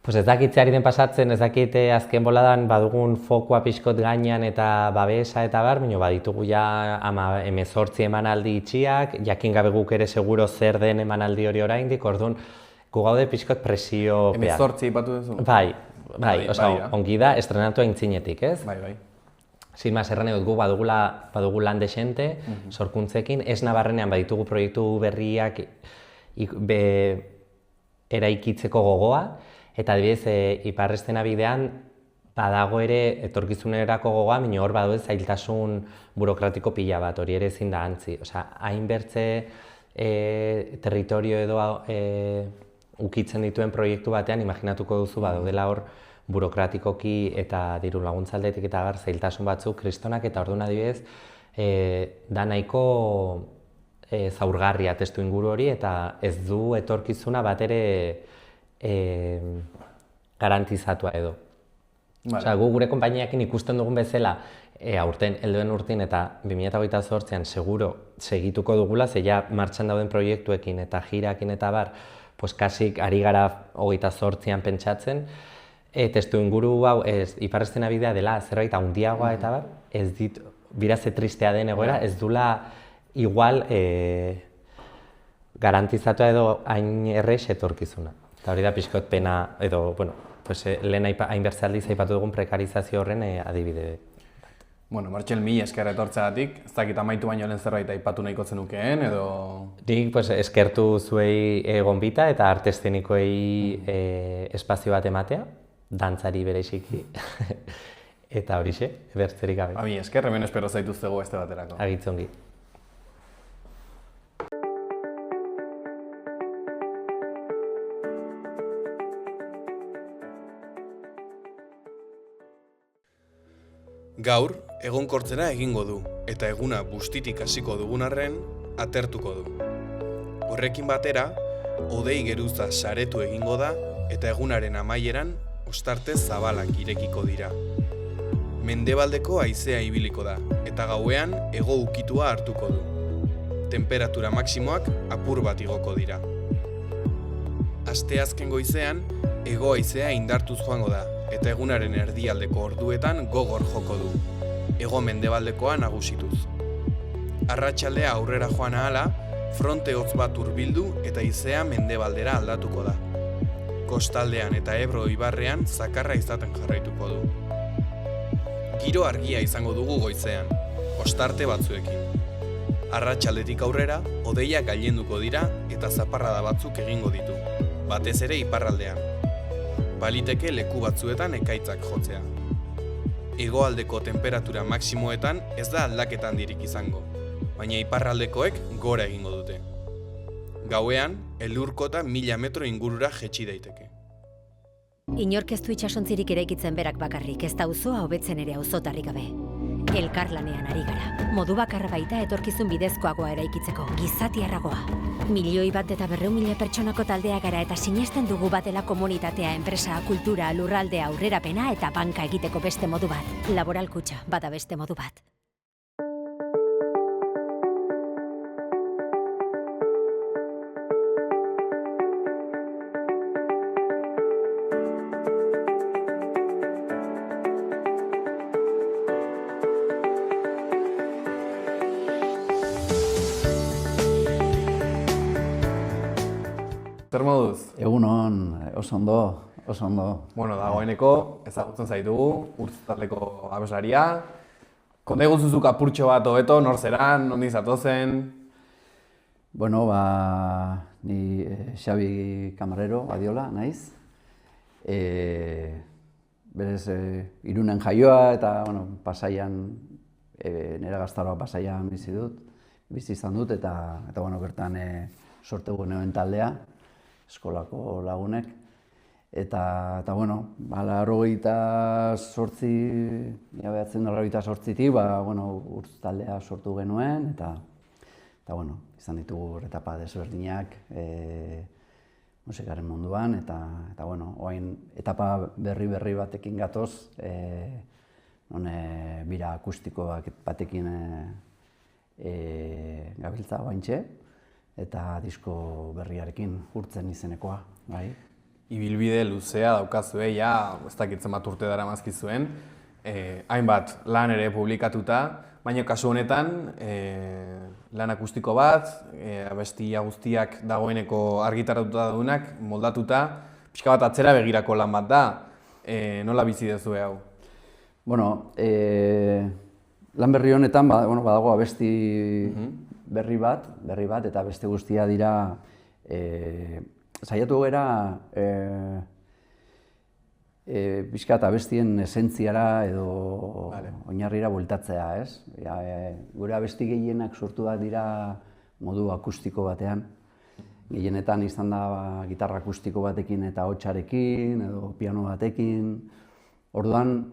ez dakitzeari den pasatzen, ez dakit azken boladan badugun fokua pixkot gainean eta babesa eta baina baditugu ja 18 emanaldi itxiak, jakin gabe guk ere seguro zer den emanaldi hori oraindik, orduan gu gaude pixkot presiopean. 18 ipatu duzu? Bai, ongi da estrenatu aintzinetik, ez? Bai. Sin mas erran edut gu badugu lan desente, sorkuntzekin, ez nabarrenean baditugu proiektu berriak eraikitzeko gogoa, eta adibidez, iparrestena bidean, badago ere etorkizunerako gogoa, baina hor badu zailtasun burokratiko pila bat, hori ere ezin da antzi. Hainbertze territorio edo ukitzen dituen proiektu batean, imaginatuko duzu badaudela hor burokratikoki eta diru laguntzaldetik eta zailtasun batzuk kristonak, eta orduan adibidez, da nahiko zaurgarria testu inguru hori, eta ez du etorkizuna bat ere garantizatua edo. Gu gure konpainiakin ikusten dugun bezala, aurten, helduen urtin eta 2028an seguro segituko dugula, ze ja martxan dauden proiektuekin eta jirakin eta kasik ari gara 28an pentsatzen, testu inguru hau iparrestena bidea dela zerbait handiagoa eta ez dit, biraze tristea den egoera, ez dula igual garantizatua edo hain errex etorkizuna. Eta hori da pixkot pena edo, lehen hainbertzealdiz aipatu dugun prekarizazio horren adibide. Martxel, mila esker etortzeagatik, ez dakit amaitu baino lehen zerbait aipatu nahiko zenukeen edo... Nik eskertu zuei gonbita eta arte eszenikoei espazio bat ematea, dantzari bereziki, eta horixe, bertzerik gabe. Mila esker, hemen espero zaituztegu beste baterako. Agitzongi. Gaur, egonkortzera egingo du, eta eguna bustitik hasiko dugun arren, atertuko du. Horrekin batera, hodei geruza saretu egingo da, eta egunaren amaieran, ostarte zabalak irekiko dira. Mendebaldeko haizea ibiliko da, eta gauean hego ukitua hartuko du. Temperatura maksimoak apur bat igoko dira. Asteazken goizean, hego haizea indartuz joango da, eta egunaren erdialdeko orduetan gogor joko du, hego mendebaldekoa nagusituz. Arratsaldea aurrera joan ahala, fronte hotz bat hurbildu eta haizea mendebaldera aldatuko da. Kostaldean eta Ebro ibarrean zakarra izaten jarraituko du. Giro argia izango dugu goizean, ostarte batzuekin. Arratsaldetik aurrera, hodeiak gailenduko dira eta zaparrada batzuk egingo ditu, batez ere iparraldean. Baliteke leku batzuetan ekaitzak jotzea. Hegoaldeko temperatura maksimoetan ez da aldaketa handirik izango, baina iparraldekoek gora egingo dute. Gauean, elurkota 1000 metro ingurura jetxi daiteke. Inork ez du itsasontzirik eraikitzen berak bakarrik, ez da auzoa hobetzen ere auzotarrik gabe. Elkarlanean ari gara. Modu bakarra baita etorkizun bidezkoagoa eraikitzeko, gizatiarragoa. 1.100.000 pertsonako taldea gara eta sinesten dugu batela komunitatea, enpresa, kultura, lurraldea, aurrerapena eta banka egiteko beste modu bat. Laboral kutxa, bada beste modu bat. Zer moduz? Egunon, oso ondo, oso ondo. Bueno, dagoeneko ezagutzen zaitugu, Urtz taldeko abeslaria. Konta igutzuzuk apurtxo bat hobeto, nor zeran, nondi zatozen? Bueno, ni Xabi Camarero, Badiola, naiz. Berez, Irunen jaioa eta, bueno, Pasaian, nire gaztaroa Pasaian bizi izan dut, eta bueno, bertan sortu genuen taldea, eskolako lagunek. Eta bueno, 1988tik, bueno, Urtz taldea sortu genuen, eta bueno, izan ditugu etapa desberdinak musikaren munduan, eta bueno, orain etapa berri batekin gatoz, bira akustiko batekin gabiltza oraintxe, eta disko berriarekin, Urtzen izenekoa, bai. Ibilbide luzea daukazue, ja, ez dakitzen bat urte dara mazkizuen, hainbat lan ere publikatuta, baina kasu honetan lan akustiko bat, abestia guztiak dagoeneko argitaratuta daudenak, moldatuta, pixka bat atzera begirako lan bat da, nola bizi duzue hau? Bueno, lan berri honetan badago abesti berri bat, eta beste guztia dira saiatu gara pixkat abestien esentziara edo oinarrira bueltatzea, ez? Gure abesti gehienak sortu bat dira modu akustiko batean. Gehienetan izan da gitarra akustiko batekin eta hotsarekin edo piano batekin. Orduan,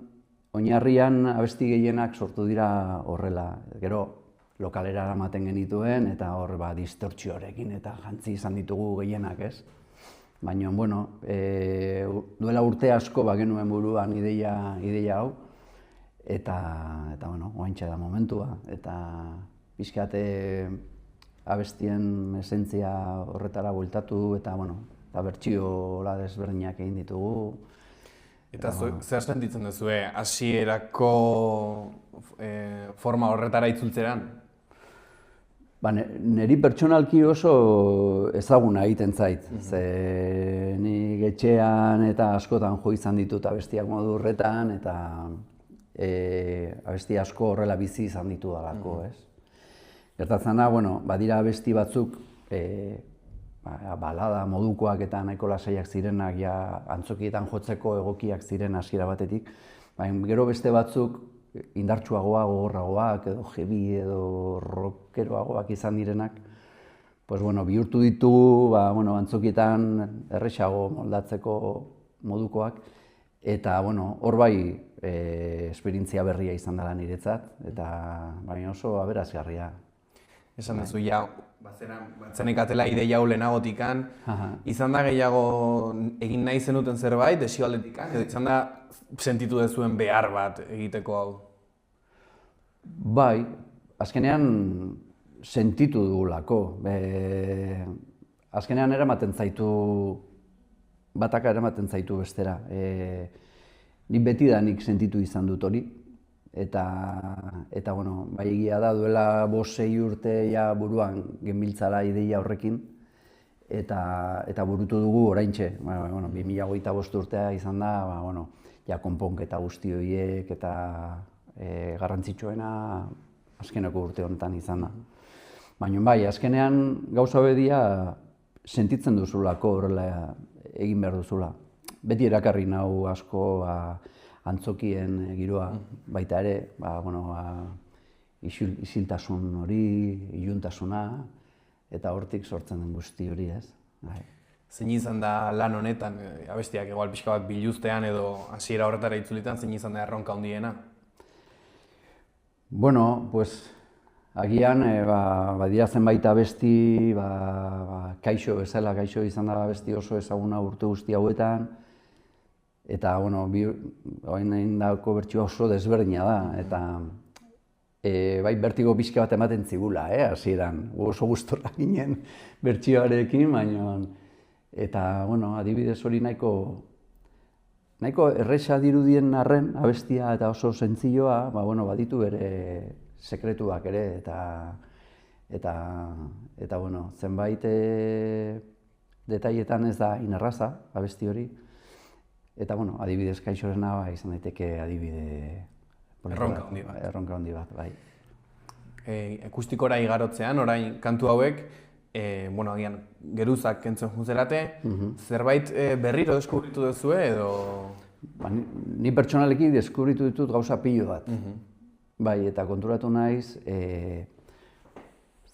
oinarrian abesti gehienak sortu dira horrela. Gero, lokalera eramaten genituen eta hor distortzioarekin eta jantzi izan ditugu gehienak, ez? Baina, bueno, duela urte asko genuen buruan ideia hau, eta bueno, oraintxe da momentua, eta pixkat abestien esentzia horretara bueltatu, eta bueno, bertsio desberdinak egin ditugu. Eta zer sentitzen duzue, hasierako forma horretara itzultzeran? Niri pertsonalki oso ezaguna egiten zait. Nik etxean eta askotan jo izan ditut abestiak modu horretan, eta abesti asko horrela bizi izan ditu dalako, ez? Gertatzen da, badira abesti batzuk balada modukoak eta nahiko lasaiak zirenak, antzokietan jotzeko egokiak ziren hasiera batetik, baina gero beste batzuk indartsuagoak, gogorragoak, edo heavy edo rockeroagoak izan direnak, bihurtu ditugu antzokietan erresago moldatzeko modukoak, eta hor bai esperientzia berria izan dela niretzat, eta oso aberasgarria. Esan duzu, batzenekatela ideia hau lehenagotikan, izan da gehiago egin nahi zenuten zerbait, desioaldetikan, edo izan da sentitu dezuen behar bat egiteko hau? Bai, azkenean sentitu dugulako. Azkenean eramaten zaitu, bataka eramaten zaitu bestera. Nik betidanik sentitu izan dut hori. Eta bai egia da, duela 5-6 urte buruan genbiltzala ideia horrekin, eta burutu dugu oraintxe. 2025 urtea izan da, konponketa guzti horiek eta garrantzitsuena azkeneko urte honetan izan da. Baina bai, azkenean gauza bedia sentitzen duzulako horrela egin behar duzula. Beti erakarri nau asko antzokien giroa, baita ere, isiltasun hori, iluntasuna, eta hortik sortzen den guzti hori, ez? Zein izan da lan honetan, abestiak igual pixka bat biluztean edo hasiera horretara itzulitan, zein izan da erronka handiena? Bueno, agian, badira zenbait abesti, kaixo bezala, kaixo izan da abesti oso ezaguna urte guzti hauetan, eta, hain egin dako bertsioa oso desberdina da, eta bai bertigo pixka bat ematen zigula, hasieran, oso gustora ginen bertsioarekin, baina, eta, adibidez hori nahiko erresa dirudien arren abestia eta oso sentzilloa, baditu bere sekretuak ere, eta zenbait detailetan ez da inerraza abesti hori, eta, adibidez kaixorena izan daiteke adibide erronka handi bat, bai. Akustikora igarotzean, orain kantu hauek, agian geruzak kentzen juzerate, zerbait berriro deskubritu duzue edo? Ni pertsonaleki deskubritu ditut gauza pilo bat. Bai, eta konturatu naiz,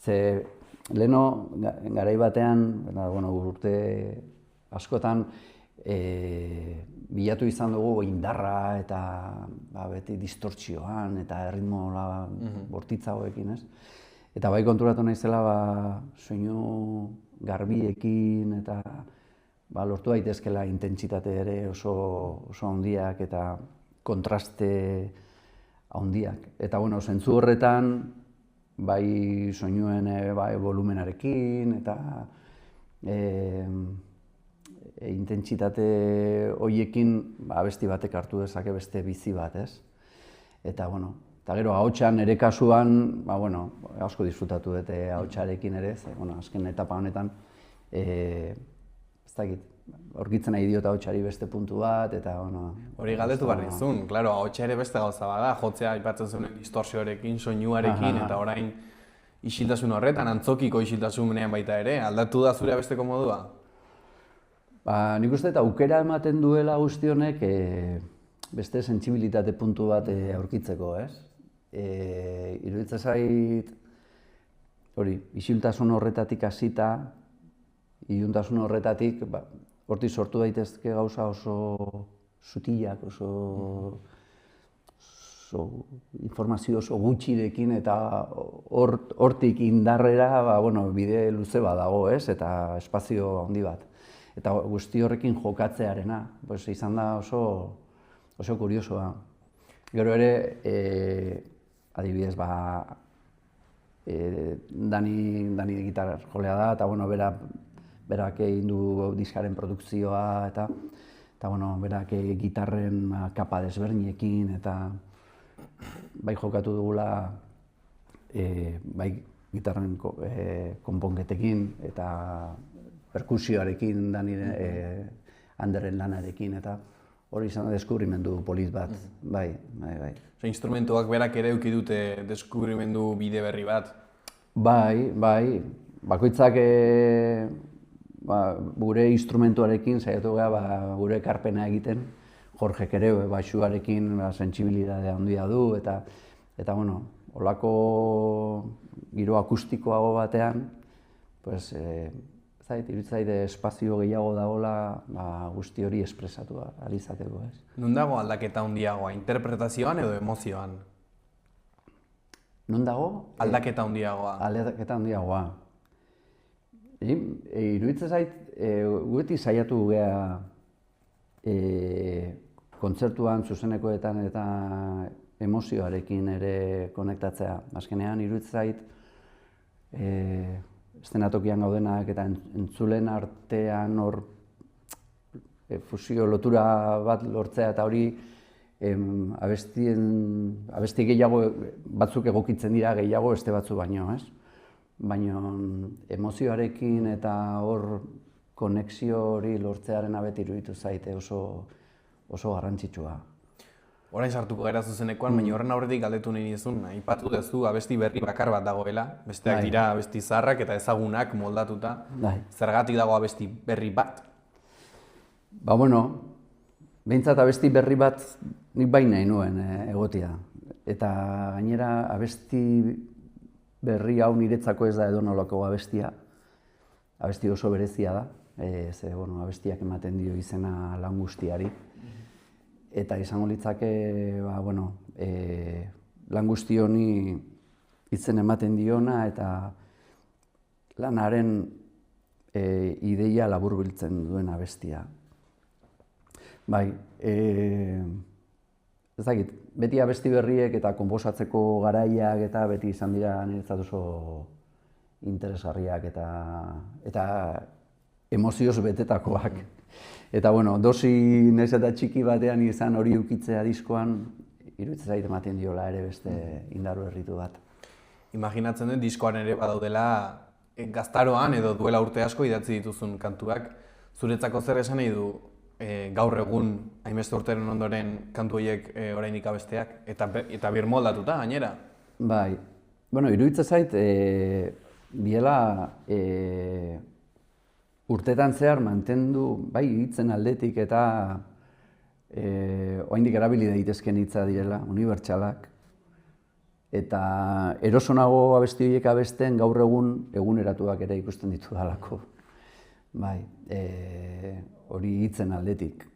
ze leheno garai batean, urte askotan, bilatu izan dugu indarra eta beti distortzioan eta erritmo bortitza hauekin, ez? Eta bai konturatu naizela soinu garbiekin eta lortu daitezkela intentsitate ere oso handiak eta kontraste handiak. Eta zentzu horretan, bai soinuen volumenarekin eta intentsitate horiekin abesti batek hartu dezake beste bizi bat, ez? Eta gero ahotsan ere kasuan, asko disfrutatu dute ahotsarekin ere, azken etapa honetan, ez dakit, aurkitzen nahi diot ahotsari beste puntu bat, eta hori galdetu behar dizun, klaro, ahotsa ere beste gauza bada, jotzea aipatzen zuen distorsioarekin, soinuarekin, eta orain isiltasun horretan, antzokiko isiltasunean baita ere, aldatu da zure abesteko modua? Nik uste eta aukera ematen duela guzti honek beste sentsibilitate puntu bat aurkitzeko, ez? Iruditzen zait, isiltasun horretatik hasita, iluntasun horretatik, hortik sortu daitezke gauza oso sutilak, oso informazio oso gutxirekin, eta hortik indarrera bide luze bat dago, ez? Eta espazio handi bat. Eta guzti horrekin jokatzearena, izan da oso kuriosoa. Gero ere, adibidez, Dani gitar jolea da, eta berak egin du diskaren produkzioa, eta berak gitarren kapa desberdinekin, eta bai jokatu dugula, bai gitarren konponketekin, eta perkusioarekin, Anderren lanarekin, eta hori izan da deskubrimendu polit bat, bai. Instrumentuak berak ere eduki dute deskubrimendu bide berri bat? Bai, bakoitzak gure instrumentuarekin saiatu gara gure ekarpena egiten, Jorgek ere baxuarekin sentsibilitate handia du, eta holako giro akustikoago batean, iruditzait espazio gehiago dagoela guzti hori espresatu ahal izateko, ez? Non dago aldaketa handiagoa, interpretazioan edo emozioan? Non dago? Aldaketa handiagoa. Aldaketa handiagoa. Iruditzen zait, guretik saiatu gea kontzertuan, zuzenekoetan eta emozioarekin ere konektatzea. Azkenean, iruditzen zait, eszenatokian gaudenak eta entzulen artean hor fusio lotura bat lortzea, eta hori abesti gehiago batzuk egokitzen dira gehiago beste batzu baino, ez? Baina emozioarekin eta hor konexio hori lortzearen abeti iruditu zaite oso garrantzitsua. Orain sartuko gara zuzenekoan, baina horren aurretik galdetu nahi nizun, aipatu duzu abesti berri bakar bat dagoela, besteak dira abesti zaharrak eta ezagunak moldatuta. Zergatik dago abesti berri bat? Ba, bueno, behintzat abesti berri bat nik bai nahi nuen egotia. Eta gainera abesti berri hau niretzako ez da edonolako abestia. Abesti oso berezia da, ze abestiak ematen dio izena lan guztiari. Eta izango litzake, lan guzti honi izen ematen diona eta lanaren ideia laburbiltzen duen abestia. Bai, ez dakit, beti abesti berriek eta konposatzeko garaiak eta beti izan dira niretzat oso interesgarriak eta emozioz betetakoak. Eta, dosi nahiz eta txiki batean izan hori ukitzea diskoan, iruditzen zait ematen diola ere beste indarru erritu bat. Imaginatzen dut diskoan ere badaudela gaztaroan edo duela urte asko idatzi dituzun kantuak. Zuretzako zer esan nahi du gaur egun hainbeste urteren ondoren kantu horiek orainik abesteak eta birmoldatuta gainera? Bai, iruditzen zait biela urtetan zehar mantendu, bai hitzen aldetik eta oraindik erabili daitezkeen hitza direla, unibertsalak. Eta erosonago abesti horiek abesten gaur egun eguneratuak ere ikusten ditudalako. Bai, hori hitzen aldetik.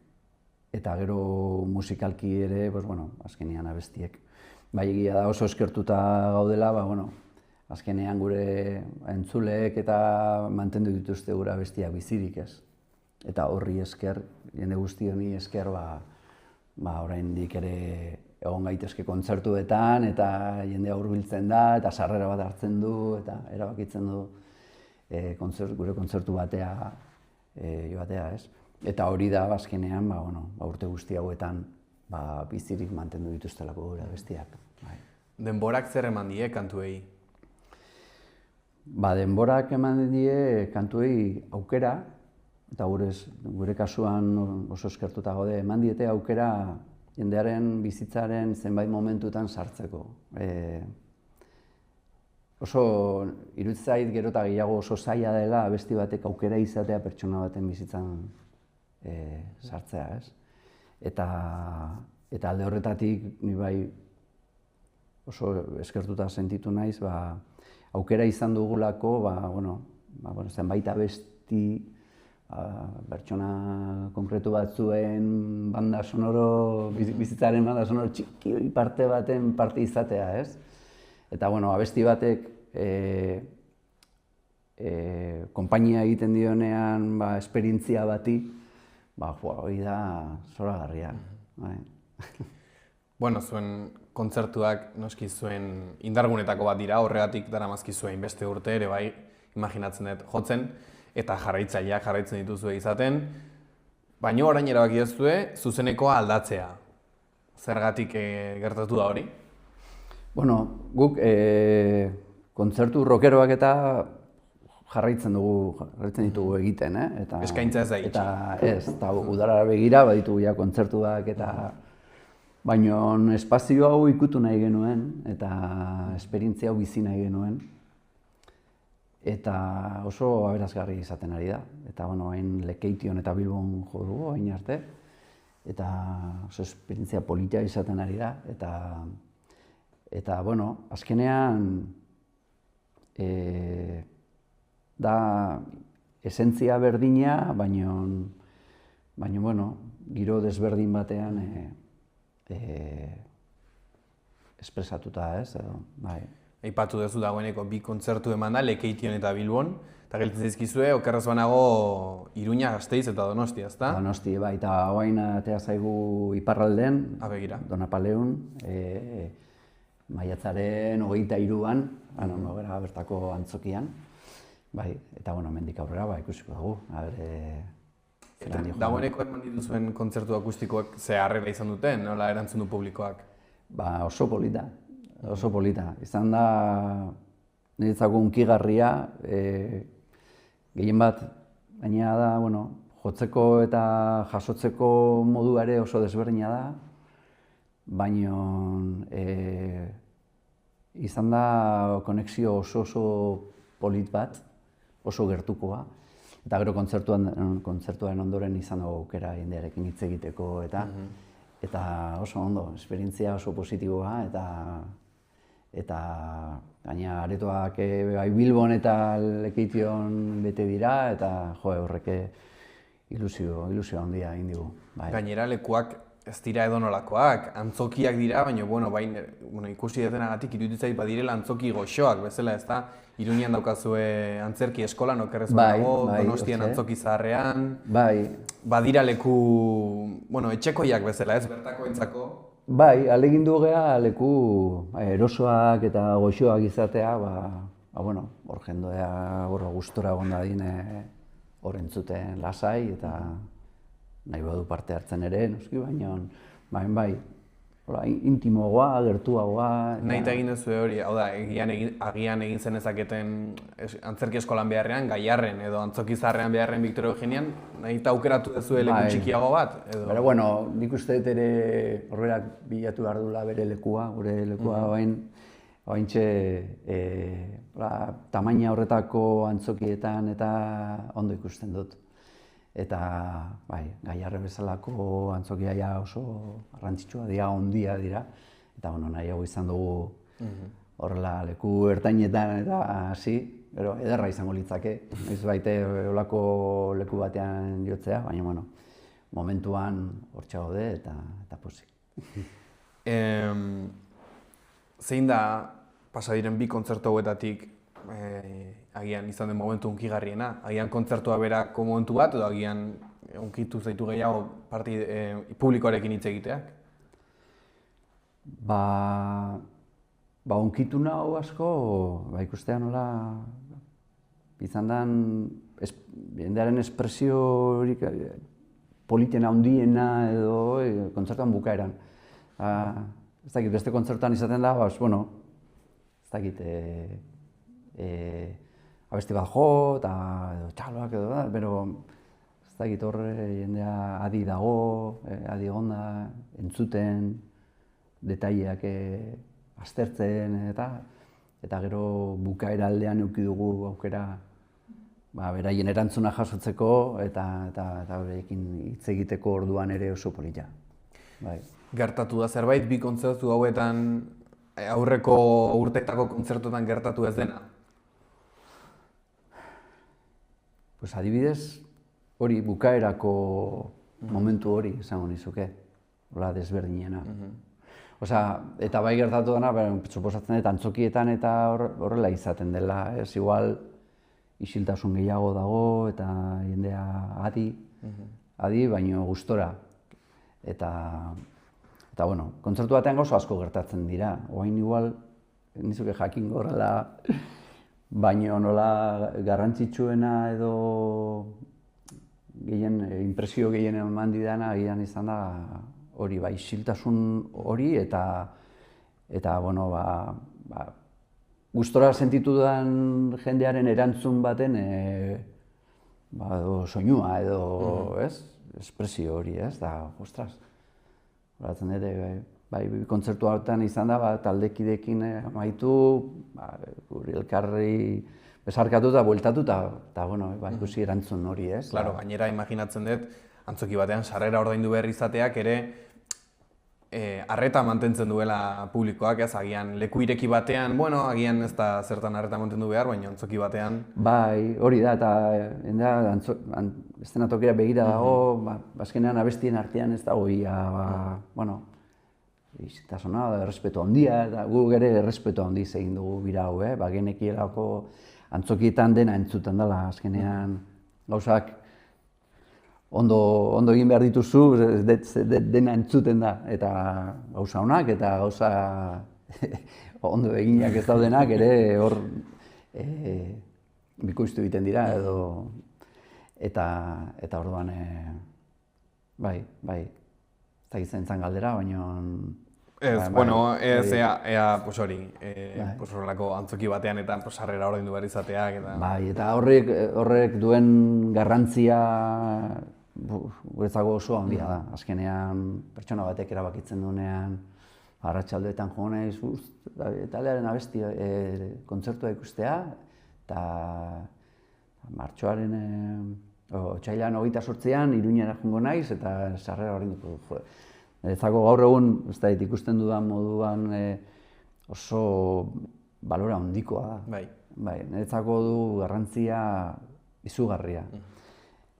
Eta gero musikalki ere, azkenean abestiek. Bai, egia da oso eskertuta gaudela, azkenean gure entzuleek eta mantendu dituzte gure abestiak bizirik ez. Eta horri esker, jende guzti honi esker, oraindik ere egon gaitezke kontzertuetan eta jendea hurbiltzen da eta sarrera bat hartzen du eta erabakitzen du gure kontzertu batea joatea ez. Eta hori da azkenean, urte guzti hauetan bizirik mantendu dituztelako gure abestiak. Denborak zer eman die kantuei? Denborak eman die kantuei aukera, eta gure kasuan oso eskertuta gaude, eman diete aukera jendearen bizitzaren zenbait momentutan sartzeko. Oso iruditzen zait gero eta gehiago oso zaila dela abesti batek aukera izatea pertsona baten bizitzan sartzea, ez? Eta alde horretatik ni bai oso eskertuta sentitu naiz, aukera izan dugulako, zenbait abesti, pertsona konkretu batzuen banda sonoro, bizitzaren banda sonoro txiki parte baten parte izatea, ez? Eta, abesti batek konpainia egiten dionean, esperientzia bati, hori da zoragarria. Zuen kontzertuak noski zuen indargunetako bat dira, horregatik daramazki zuen beste urte ere bai, imaginatzen dut jotzen, eta jarraitzaileak jarraitzen dituzue izaten, baina orain erabaki duzue zuzenekoa aldatzea. Zergatik gertatu da hori? Guk kontzertu rockeroak eta jarraitzen ditugu egiten, eskaintza ez da itxi. Eta udarara begira baditugu kontzertuak eta baina espazio hau ikutu nahi genuen eta esperientzia hau bizi nahi genuen. Eta oso aberasgarri izaten ari da. Eta hain Lekeition eta Bilbon jo dugu hain arte. Eta oso esperientzia polita izaten ari da. Eta azkenean da esentzia berdina, baina giro desberdin batean espresatuta, ez? Aipatu duzu dagoeneko bi kontzertu eman da, Lekeition eta Bilbon, eta gelditzen zaizkizue, okerraz banago Iruña, Gasteiz eta Donostia, ezta? Donosti, eta orain atea zaigu iparralden, Donapaleun, maiatzaren 23an, bertako antzokian, eta mendik aurrera ikusiko dugu. Dagoeneko eman dituzuen kontzertu akustikoak ze harrera izan duten, nola erantzun du publikoak? Oso polita, oso polita. Izan da niretzako hunkigarria, gehien bat, gainera da, jotzeko eta jasotzeko modua ere oso desberdina da, baina izan da konexio oso polit bat, oso gertukoa. Eta gero kontzertuaren ondoren izan dago aukera jendearekin hitz egiteko eta oso ondo, esperientzia oso positiboa eta gaina aretoak Bilbon eta Lekeition bete dira eta horrek ilusio handia egin digu. Gainera lekuak ez dira edonolakoak, antzokiak dira, baina ikusi detenagatik iruditzen zait badirela antzoki goxoak bezala, ez da? Irunian daukazue antzerki eskolan okerrez dago, Donostian antzoki zaharrean. Badira leku, etxekoiak bezala, ez bertakoentzako? Bai, ahalegindu gea leku erosoak eta goxoak izatea, hor jendoea gustora egon dadin hor entzuten lasai eta nahi badu parte hartzen ere, noski, baina intimoagoa, gertuagoa. Nahi eta egin duzu hori, hau da, agian egin zen ezaketen antzerki eskolan beharrean, Gaiarren edo antzoki zaharrean beharrean Victor Eugenian, nahi eta aukeratu duzu leku txikiago bat? Pero nik uste dut ere horrerak bilatu behar duela bere lekua, gure lekua baintxe tamaina horretako antzokietan eta ondo ikusten dut. Eta Gaiarre bezalako antzokia oso garrantzitsua dira, ondia dira. Eta nahiago izan dugu horrela leku ertainetan eta hasi, gero ederra izango litzake. Ez baite olako leku batean jotzea, baina momentuan hortxe gaude eta pozik. Zein da pasa diren bi kontzertu hauetatik agian izan den momentu hunkigarriena? Agian kontzertua berako momentu bat edo agian hunkitu zaitu gehiago publikoarekin hitz egiteak? Hunkitu nahu asko, ikustea nola izan den jendearen espresio politena handiena edo kontzertuan bukaeran. Ez dakit, beste kontzertuan izaten da, ez dakit, abesti bat jo, eta txaloak edo da, pero ez dakit horre jendea adi dago, adi egonda, entzuten, detaileak aztertzen eta gero bukaera aldean eduki dugu aukera beraien erantzuna jasotzeko eta berekin hitz egiteko orduan ere oso polita. Gertatu da zerbait, bi kontzertu hauetan aurreko urteetako kontzertuetan gertatu ez dena? Adibidez, hori bukaerako momentu hori esango nizuke, hola desberdinena. Eta bai gertatu dena, suposatzen dut antzokietan eta horrela izaten dela, ez igual isiltasun gehiago dago eta jendea adi, baino gustora. Eta kontzertu batean gauza asko gertatzen dira, oain igual, nizuke jakingo horrela, baina nola garrantzitsuena edo impresio gehien eman didana agian izan da hori, isiltasun hori eta gustora sentitu den jendearen erantzun baten soinua edo, espresio hori, da, ostras. Horatzen dut, kontzertu hauetan izan da, taldekideekin amaitu, guri elkarri besarkatu eta bueltatu eta ikusi erantzun hori, ez? Claro, gainera imaginatzen dut, antzoki batean sarrera ordaindu behar izateak ere arreta mantentzen duela publikoak, ez? Agian leku ireki batean, agian ez da zertan arreta mantendu behar, baina antzoki batean... Bai, hori da, eta eszenatokera begira dago, azkenean abestien artean ez dago izitasuna, errespetu handia, eta gu ere errespetu handiz egin dugu bira hau, genekielako antzokietan dena entzuten dela, azkenean gauzak ondo egin behar dituzu, dena entzuten da, eta gauza honak eta gauza ondo eginak ez daudenak ere hor bikoiztu egiten dira edo eta orduan bai, ez da zen galdera, baina... Ez, ea, hori, horrelako antzoki batean eta sarrera ordaindu behar izateak eta... Bai, eta horrek duen garrantzia guretzako oso handia da. Azkenean, pertsona batek erabakitzen duenean arratsaldeetan jo naiz taldearen abesti kontzertua ikustea, eta martxoaren otsailean 28an Iruñera joango naiz, eta sarrera ordainduko dut. Niretzako gaur egun, ez da, ikusten dudan moduan oso balora handikoa da. Bai, niretzako du garrantzia izugarria.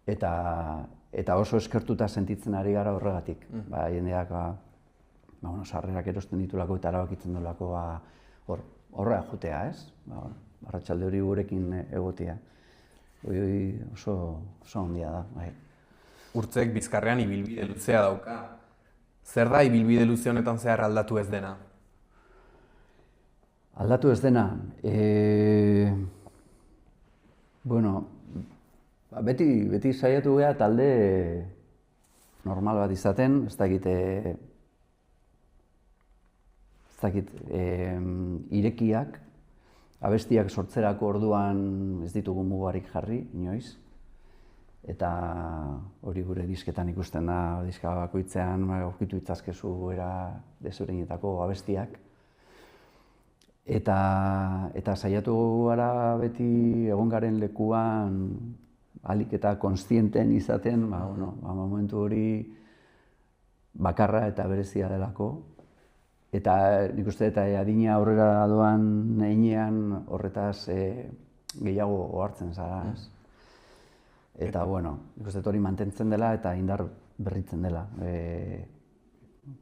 Eta oso eskertuta sentitzen ari gara horregatik. Jendeak sarrerak erosten ditulako eta erabakitzen dolako horrela jutea, ez? Arratsalde hori gurekin egotea. Oso handia da. Urtzek Bizkarrean ibilbide luzea dauka. Zer da ibilbide luze honetan zehar aldatu ez dena? Aldatu ez dena? Bueno, beti saiatu geha talde normal bat izaten, ez dakit irekiak, abestiak sortzerako orduan ez ditugu mugarik jarri, inoiz. Eta hori gure disketan ikusten da, diska bakoitzean aurkitu itzazkezu era desberdinetako abestiak. Eta saiatu gara beti egon garen lekuan ahalik eta kontzienten izaten, momentu hori bakarra eta berezia delako. Eta nik uste eta adina aurrera doan heinean horretaz gehiago ohartzen zara. Eta, nik uste hori mantentzen dela eta indar berritzen dela.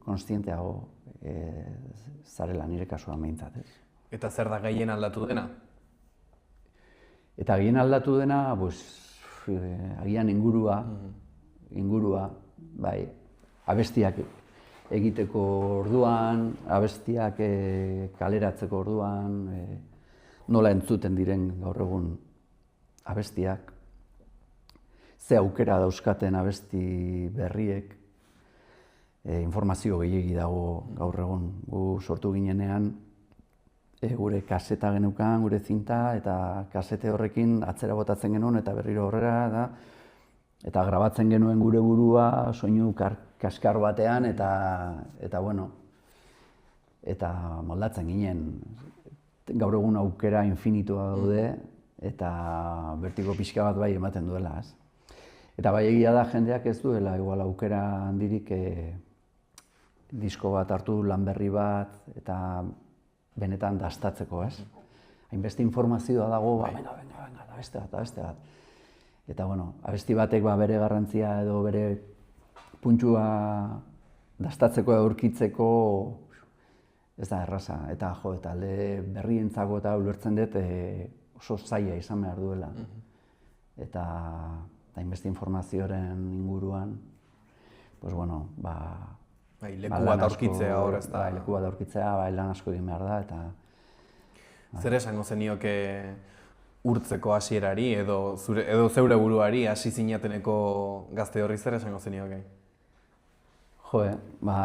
Kontzienteago zarela nire kasuan behintzat. Eta zer da gehien aldatu dena? Eta gehien aldatu dena, agian ingurua, bai, abestiak egiteko orduan, abestiak kaleratzeko orduan, nola entzuten diren gaur egun abestiak, ze aukera dauzkaten abesti berriek, informazio gehiegi dago gaur egun. Gu sortu ginenean, gure kaseta geneukan, gure zinta, eta kasete horrekin atzera botatzen genuen eta berriro horrera, eta grabatzen genuen gure burua soinu kaskar batean, eta moldatzen ginen. Gaur egun aukera infinitua daude, eta bertiko pixka bat bai ematen duela. Eta bai egia da jendeak ez duela, igual aukera handirik disko bat hartu, lan berri bat, eta benetan dastatzeko, ez? Hainbeste informazioa dago, venga, beste bat. Eta, abesti batek bere garrantzia edo bere puntsua dastatzeko aurkitzeko ez da erraza. Eta, talde berrientzako eta ulertzen dut oso zaila izan behar duela. Eta hainbeste informazioaren inguruan, leku bat aurkitzea hor, ez da? Leku bat aurkitzea, lan asko egin behar da, eta... Zer esango zenioke urtzeko hasierari edo zeure buruari hasi zinateneko gazte horri zer esango zenioke?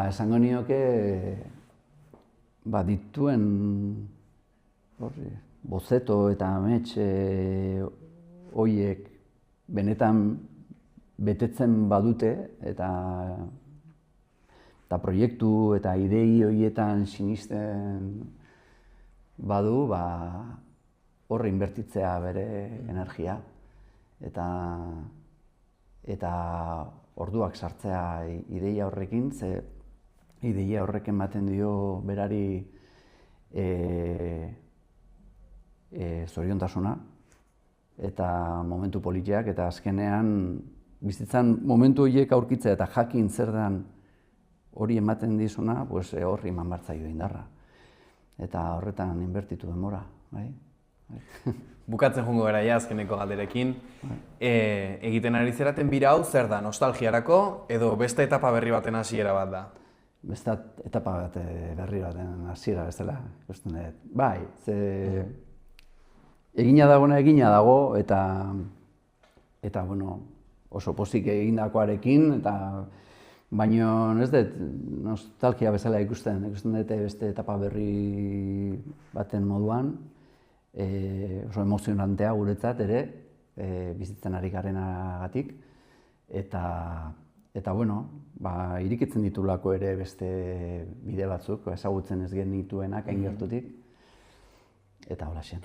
Esango nioke dituen bozeto eta amets horiek benetan betetzen badute eta proiektu eta idei horietan sinisten badu, horre inbertitzea bere energia eta orduak sartzea ideia horrekin, ze ideia horrek ematen dio berari zoriontasuna eta momentu politiak, eta azkenean bizitzan momentu horiek aurkitzea eta jakin zer den hori ematen dizuna, horri eman bartzaio indarra. Eta horretan inbertitu denbora. Bukatzen joango gara azkeneko galderekin. Egiten ari zeraten bira hau zer da? Nostalgiarako edo beste etapa berri baten hasiera bat da? Beste etapa bat berri baten hasiera bezala ikusten dut. Bai, egina dago eta oso pozik egindakoarekin, baina ez dut nostalgia bezala ikusten dut beste etapa berri baten moduan, oso emozionantea guretzat ere, bizitzen ari garenagatik, eta Eta, bueno, irikitzen ditulako ere beste bide batzuk, ezagutzen ez genituenak hain gertutik. Eta hola zen.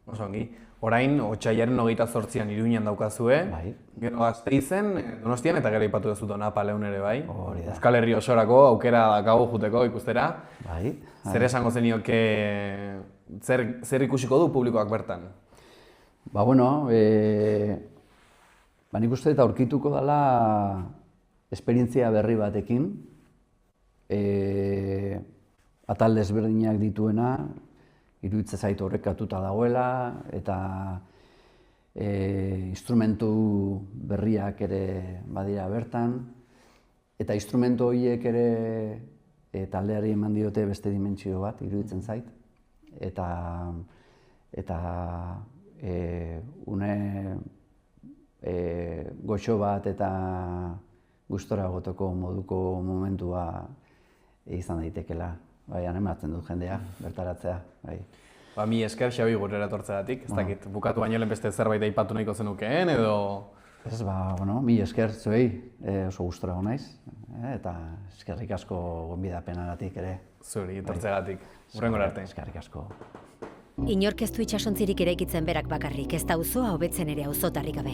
Oso ongi. Orain, otsailaren 28an Iruñan daukazue, gero Gasteizen, Donostian eta gero aipatu duzu Donapa Leun ere bai. Euskal Herri osorako aukera daukagu juteko ikustera. Zer esango zenioke, zer ikusiko du publikoak bertan? Nik uste eta aurkituko dela esperientzia berri batekin, atal desberdinak dituena, iruditzen zait horrekatuta dagoela, eta instrumentu berriak ere badira bertan, eta instrumentu horiek ere taldeari eman diote beste dimentsio bat, iruditzen zait, eta une goxo bat eta gustora gotoko moduko momentua izan daitekela. Animatzen dut jendea, bertaratzea. Mi esker, Xabi, gurera etortzeagatik. Ez dakit, bukatu baino lehen beste zerbait aipatu nahiko zenukeen, edo... Ez, mi esker zuei, oso gustora naiz, eta eskerrik asko gonbidapenagatik ere. Zuri, etortzeagatik. Hurrengora arte. Eskerrik asko. Inork ez du itsasontzirik eraikitzen berak bakarrik, ez da auzoa hobetzen ere auzotarrik gabe.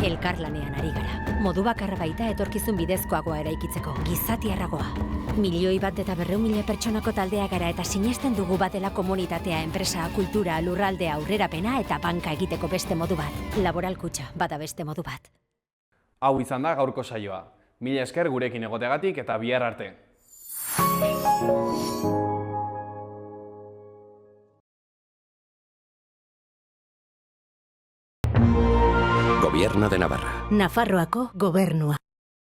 Elkarlanean ari gara. Modu bakarra baita etorkizun bidezkoagoa eraikitzeko, gizatiarragoa. 1.100.000 pertsonako taldea gara eta sinesten dugu batela komunitatea, enpresa, kultura, lurraldea, aurrerapena eta banka egiteko beste modu bat. Laboral kutxa, bada beste modu bat. Hau izan da gaurko saioa. Mila esker gurekin egoteagatik eta bihar arte. Gobierno de Navarra. Nafarroako gobernua.